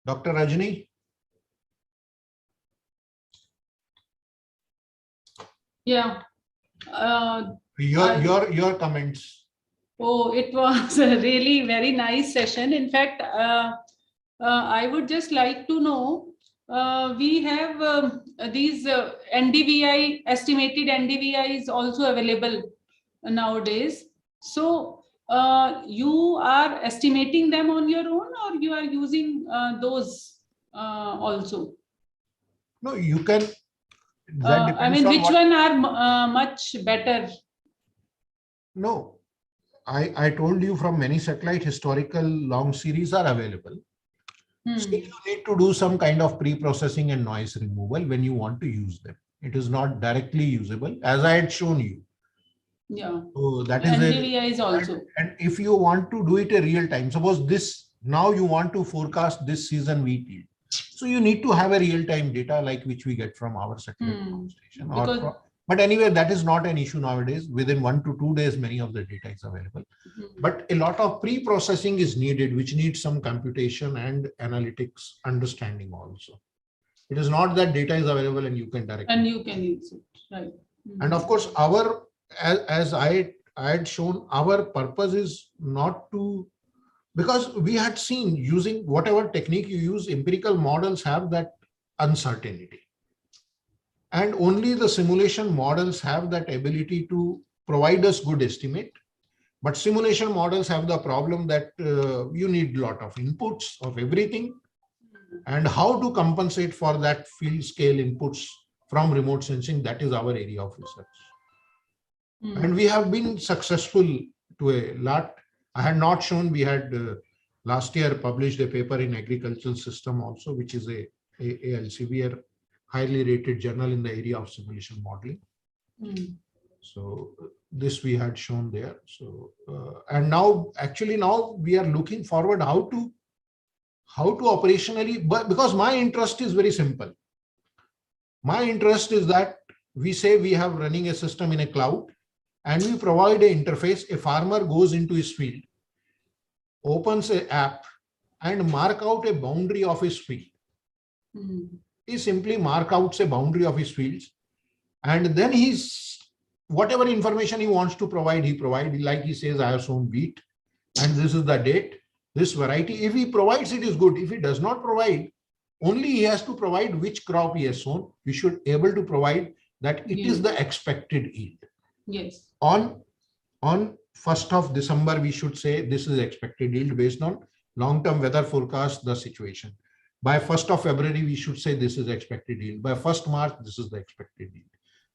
Dr. Rajni? Yeah. Your comments. Oh, it was a really very nice session. In fact, I would just like to know, we have these NDVI, estimated NDVI is also available nowadays. So you are estimating them on your own, or you are using those also? No, you can. I mean, which one are much better? No, I told you from many satellite historical long series are available. Still, you need to do some kind of pre-processing and noise removal when you want to use them. It is not directly usable, as I had shown you. Yeah. So that is NDVI is also. And if you want to do it a real time, suppose this, now you want to forecast this season wheat yield. So you need to have a real time data like which we get from our satellite station. But anyway, that is not an issue nowadays. Within 1 to 2 days, many of the data is available. But a lot of pre-processing is needed, which needs some computation and analytics understanding also. It is not that data is available and you can directly. And you can use it, right? And of course, our, as I had shown, our purpose is not to, because we had seen using whatever technique you use, empirical models have that uncertainty. And only the simulation models have that ability to provide us good estimate. But simulation models have the problem that you need a lot of inputs of everything, and how to compensate for that field scale inputs from remote sensing. That is our area of research. And we have been successful to a lot. I had not shown, we had last year published a paper in agricultural system also, which is a Elsevier highly rated journal in the area of simulation modeling. So this we had shown there. So and now actually now we are looking forward how to operationally, but because my interest is very simple. My interest is that we say we have running a system in a cloud and we provide an interface. A farmer goes into his field, opens an app and mark out a boundary of his field. He simply mark out a boundary of his fields, and then he's whatever information he wants to provide, he provides. Like he says, I have sown wheat and this is the date, this variety. If he provides, it is good. If he does not provide, only he has to provide which crop he has sown. We should able to provide that it is the expected yield. Yes. On 1st of December, we should say this is expected yield based on long-term weather forecast, the situation. By 1st of February, we should say this is expected yield. By 1st March, this is the expected yield.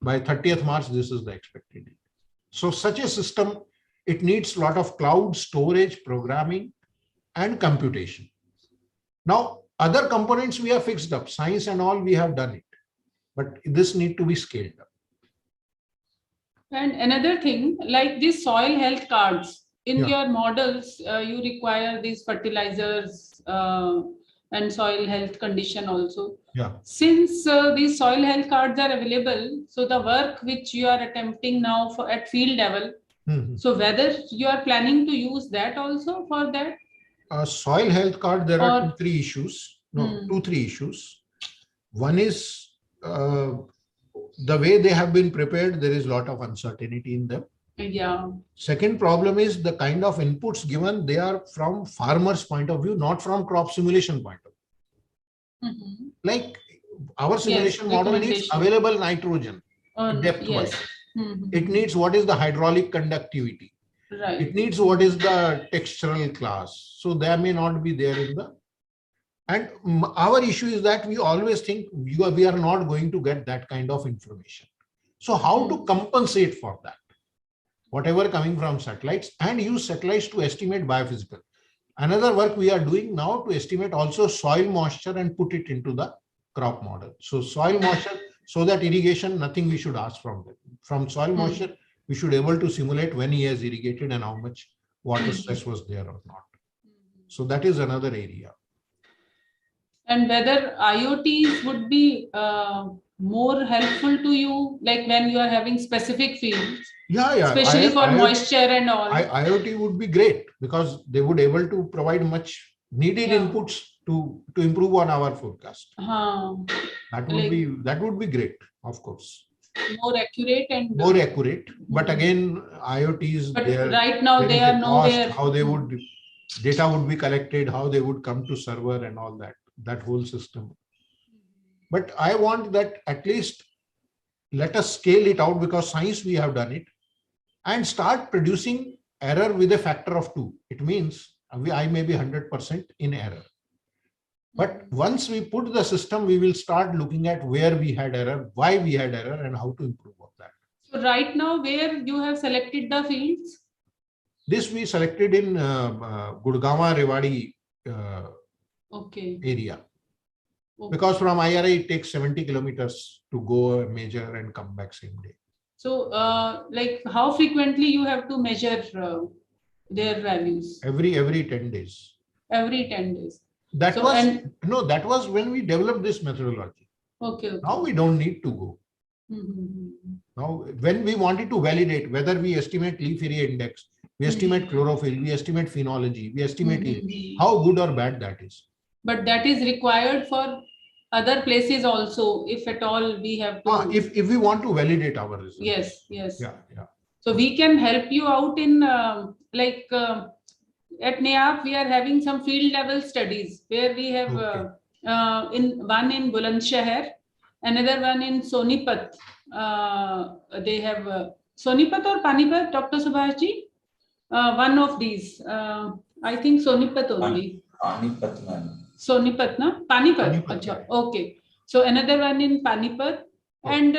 By 30th March, this is the expected yield. So such a system, it needs a lot of cloud storage, programming, and computation. Now, other components we have fixed up, science and all, we have done it, but this need to be scaled up. And another thing, like these soil health cards, in Yeah. your models, you require these fertilizers and soil health condition also. Yeah. Since these soil health cards are available, so the work which you are attempting now for at field level, so whether you are planning to use that also for that? Soil health card, there are Or- 2-3 issues. No, 2-3 issues. One is the way they have been prepared, there is a lot of uncertainty in them. Yeah. Second problem is the kind of inputs given, they are from farmers' point of view, not from crop simulation point of view. Like our simulation model needs recommendation. available nitrogen, depth Yes. wise. It needs what is the hydraulic conductivity. Right. It needs what is the textural class. So there may not be there in the. And our issue is that we always think we are not going to get that kind of information. So how to compensate for that? Whatever coming from satellites, and use satellites to estimate biophysical. Another work we are doing now to estimate also soil moisture and put it into the crop model. So soil moisture, so that irrigation, nothing we should ask from them. From soil moisture, we should able to simulate when he has irrigated and how much water stress was there or not. So that is another area. And whether IoTs would be more helpful to you, like when you are having specific fields, Yeah. especially for moisture and all. IoT would be great because they would able to provide much needed inputs to improve on our forecast. That would be great, of course. More accurate and more accurate. But again, IoT is but there. right now There they is are a nowhere. cost, how they would data would be collected, how they would come to server and all that whole system. But I want that at least let us scale it out, because science we have done it, and start producing error with a factor of 2. It means I may be 100% in error. But once we put the system, we will start looking at where we had error, why we had error, and how to improve on that. So right now, where you have selected the fields? This we selected in Gurgaon Rewari area. Because from IRA, it takes 70 kilometers to go measure and come back same day. So like how frequently you have to measure their values? Every 10 days. Every 10 days. That was when we developed this methodology. Okay. Now we don't need to go. Now, when we wanted to validate whether we estimate leaf area index, we estimate chlorophyll, we estimate phenology, we estimate how good or bad that is. But that is required for other places also, if at all we have to. If we want to validate our results. Yes. Yeah. So we can help you out in at NEAP, we are having some field level studies where we have one in Bulandshahr, another one in Sonipat. They have Sonipat or Panipat, Dr. Subhashji? One of these. I think Sonipat only. Panipat, ma'am. Sonipat, na? Panipat. Achha. Okay. So another one in Panipat. And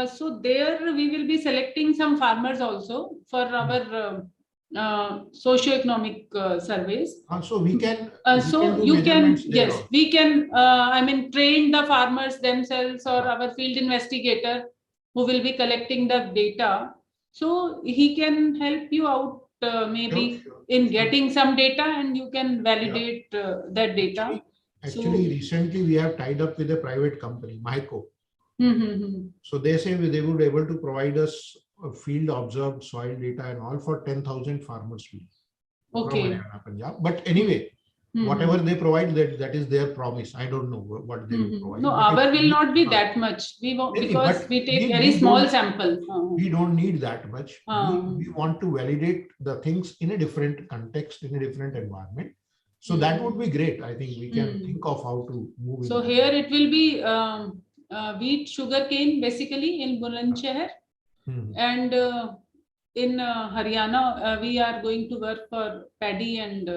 so there we will be selecting some farmers also for our socio-economic surveys. So we can. We can. I mean, train the farmers themselves or our field investigator who will be collecting the data. So he can help you out maybe in getting some data, and you can validate that data. Actually, recently we have tied up with a private company, Myco. So they say they would be able to provide us field observed soil data and all for 10,000 farmers. Okay. But anyway, whatever they provide, that is their promise. I don't know what they will provide. No, our will not be that much. We won't, because we take very small sample. We don't need that much. We want to validate the things in a different context, in a different environment. So that would be great. I think we can think of how to move. So here it will be wheat, sugarcane, basically in Bulandshahr. And in Haryana, we are going to work for paddy and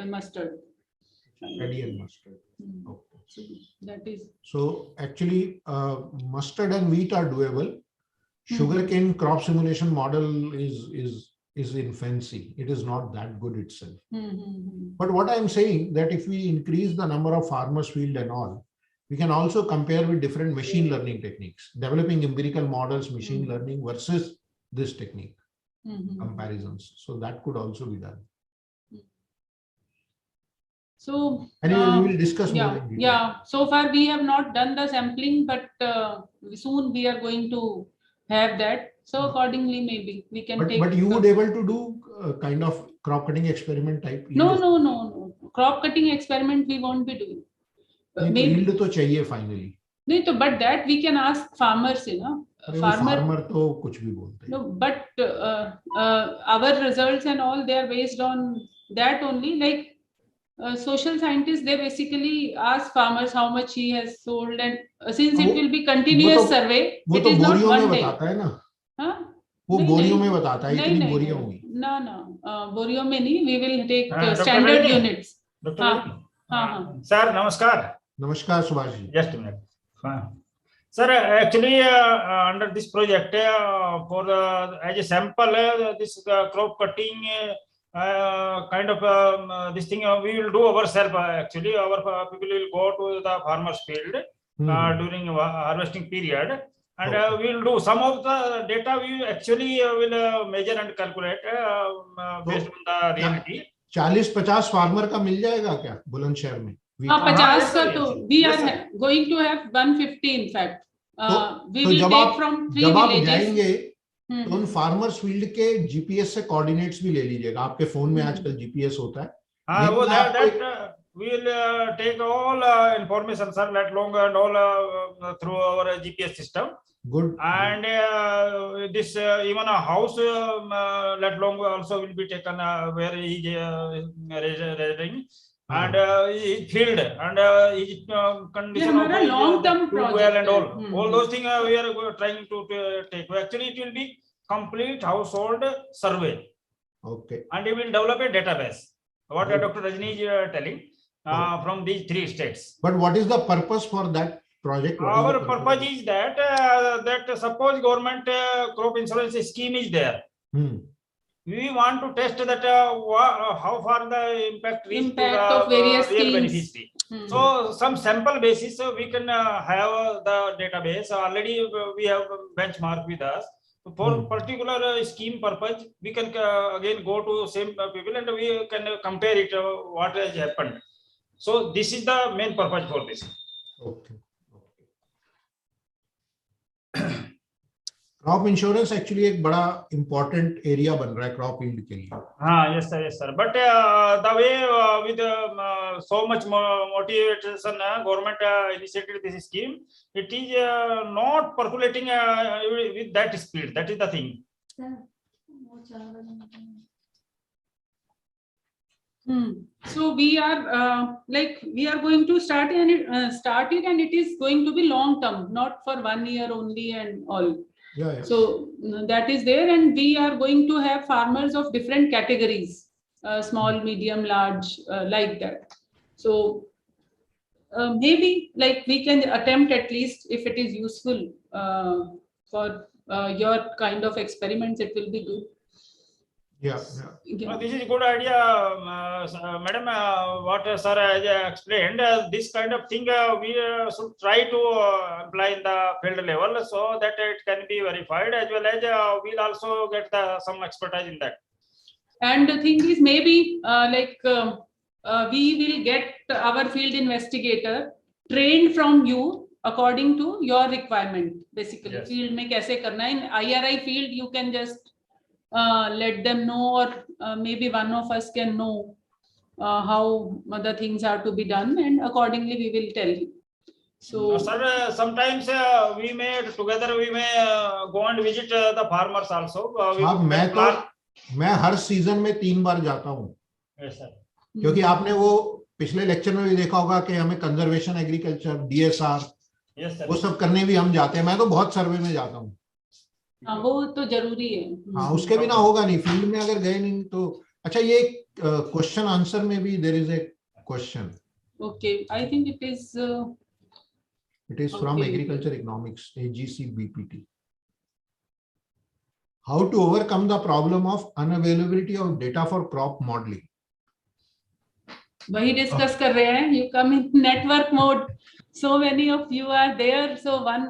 mustard. Paddy and mustard. Hmm. Okay. So that is. So actually, mustard and wheat are doable. Sugarcane crop simulation model is in fancy. It is not that good itself. But what I am saying that if we increase the number of farmers field and all, we can also compare with different machine learning techniques, developing empirical models, machine learning versus this technique comparisons. So that could also be done. So Anyway, we will discuss more in detail. yeah. So far we have not done the sampling, but soon we are going to have that. So accordingly, maybe we can take. But you would able to do kind of crop cutting experiment type? No. Crop cutting experiment we won't be doing. Yield तो चाहिए finally. नहीं तो but that we can ask farmers, you know. Farmer तो कुछ भी बोलते हैं. No, but our results and all, they are based on that only. Like social scientists, they basically ask farmers how much he has sold, and since it will be continuous survey, it is not one day. बताता है ना. हाँ? वो बोरियों में बताता है इतनी बोरियां होंगी. No, बोरियों में नहीं. We will take standard units. हाँ. Sir, namaskar. Namaskar, Subhash ji. Just a minute. Sir, actually, under this project, for as a sample, this crop cutting kind of this thing we will do ourselves. Actually, our people will go to the farmer's field during harvesting period, and we will do some of the data. We actually will measure and calculate based on the reality. 40-50 farmer का मिल जाएगा क्या बुलंदशहर में? हाँ 50 का तो we are going to have 150 in fact. We will take from 3 जब आप villages. जाएंगे तो उन फार्मर्स फील्ड के जीपीएस से कोऑर्डिनेट्स भी ले लीजिएगा. आपके फोन में आजकल जीपीएस होता है. हाँ वो that we will take all information sir that long and all through our GPS system. Good. And this even a house let long also will be taken where he is residing. And field and condition of long-term project well and all those things we are trying to take. Actually, it will be complete household survey. Okay. And we will develop a database. What Dr. Rajni is telling from these 3 states. But what is the purpose for that project? Our purpose is that that suppose government crop insurance scheme is there. We want to test that how far the impact of various real schemes. beneficiary. So some sample basis we can have the database. Already we have benchmark with us. For particular scheme purpose, we can again go to same people and we can compare it what has happened. So this is the main purpose for this. Okay. Crop insurance actually एक बड़ा important area बन रहा है crop yield के लिए. हाँ, yes sir. But the way with so much motivation, government initiated this scheme. It is not percolating with that speed. That is the thing. So we are we are going to start it, and it is going to be long term, not for 1 year only and all. Yeah. So that is there, and we are going to have farmers of different categories, small, medium, large, like that. So maybe like we can attempt at least, if it is useful for your kind of experiments, it will be good. Yeah. This is a good idea, madam. What sir has explained, this kind of thing we should try to apply in the field level so that it can be verified, as well as we'll also get some expertise in that. And the thing is, maybe we will get our field investigator trained from you according to your requirement. Basically, yes. Field mein kaise karna. In IRI field, you can just let them know, or maybe one of us can know how the things are to be done, and accordingly we will tell you. So sir, sometimes we may together go and visit the farmers also. मैं हर season में 3 बार जाता हूँ. Yes sir. क्योंकि आपने वो पिछले lecture में भी देखा होगा कि हमें कंजर्वेशन एग्रीकल्चर, DSR, वो सब करने भी हम जाते हैं. मैं तो बहुत सर्वे में जाता हूँ. हाँ, वो तो जरूरी है. हाँ, उसके बिना होगा नहीं. फील्ड में अगर गए नहीं तो. अच्छा, ये क्वेश्चन आंसर में भी there is a question. Okay, I think it is. It is from Okay. Agriculture Economics, AGC BPT. How to overcome the problem of unavailability of data for crop modeling. वही discuss कर रहे हैं. You come in network mode. So many of you are there. So one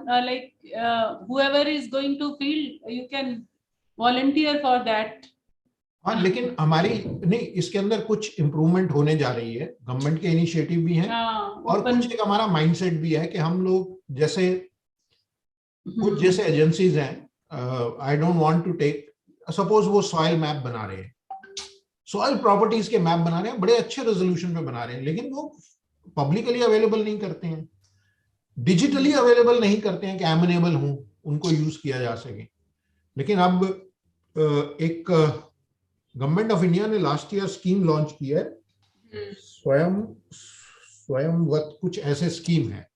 whoever is going to field, you can volunteer for that. हाँ, लेकिन हमारी नहीं, इसके अंदर कुछ इम्प्रूवमेंट होने जा रही है. गवर्नमेंट के इनिशिएटिव भी हैं और कुछ एक हमारा माइंडसेट भी है कि हम लोग जैसे कुछ जैसे एजेंसीज हैं, I don't want to take, suppose वो सॉइल मैप बना रहे हैं, सॉइल प्रॉपर्टीज के मैप बना रहे हैं, बड़े अच्छे रेजोल्यूशन पे बना रहे हैं, लेकिन वो पब्लिकली अवेलेबल नहीं करते हैं, डिजिटली अवेलेबल नहीं करते हैं कि एमिनेबल हो, उनको यूज किया जा सके. लेकिन अब एक गवर्नमेंट ऑफ इंडिया ने लास्ट ईयर स्कीम लॉन्च की है, स्वयंवत कुछ ऐसे स्कीम है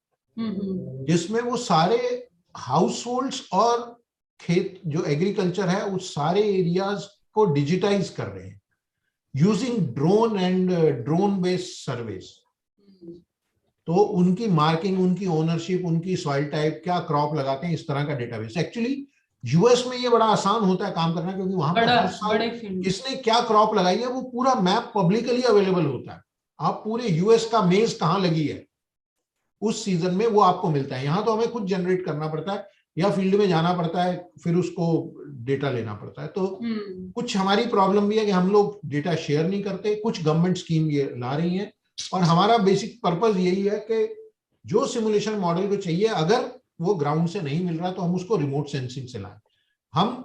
जिसमें वो सारे हाउस होल्ड्स और खेत जो एग्रीकल्चर है उस सारे एरियाज को डिजिटाइज कर रहे हैं using drone and drone based service. तो उनकी मार्किंग, उनकी ओनरशिप, उनकी सॉइल टाइप, क्या क्रॉप लगाते हैं, इस तरह का डेटाबेस. एक्चुअली यूएस में ये बड़ा आसान होता है काम करना, क्योंकि वहां पर हर साल किसने क्या क्रॉप लगाई है वो पूरा मैप पब्लिकली अवेलेबल होता है. आप पूरे यूएस का मेज कहाँ लगी है उस सीजन में वो आपको मिलता है. यहाँ तो हमें खुद जनरेट करना पड़ता है या फील्ड में जाना पड़ता है, फिर उसको डेटा लेना पड़ता है. तो कुछ हमारी प्रॉब्लम भी है कि हम लोग डेटा शेयर नहीं करते. कुछ गवर्नमेंट स्कीम ये ला रही है और हमारा बेसिक पर्पस यही है कि जो सिमुलेशन मॉडल को चाहिए, अगर वो ग्राउंड से नहीं मिल रहा तो हम उसको रिमोट सेंसिंग से लाएं. हम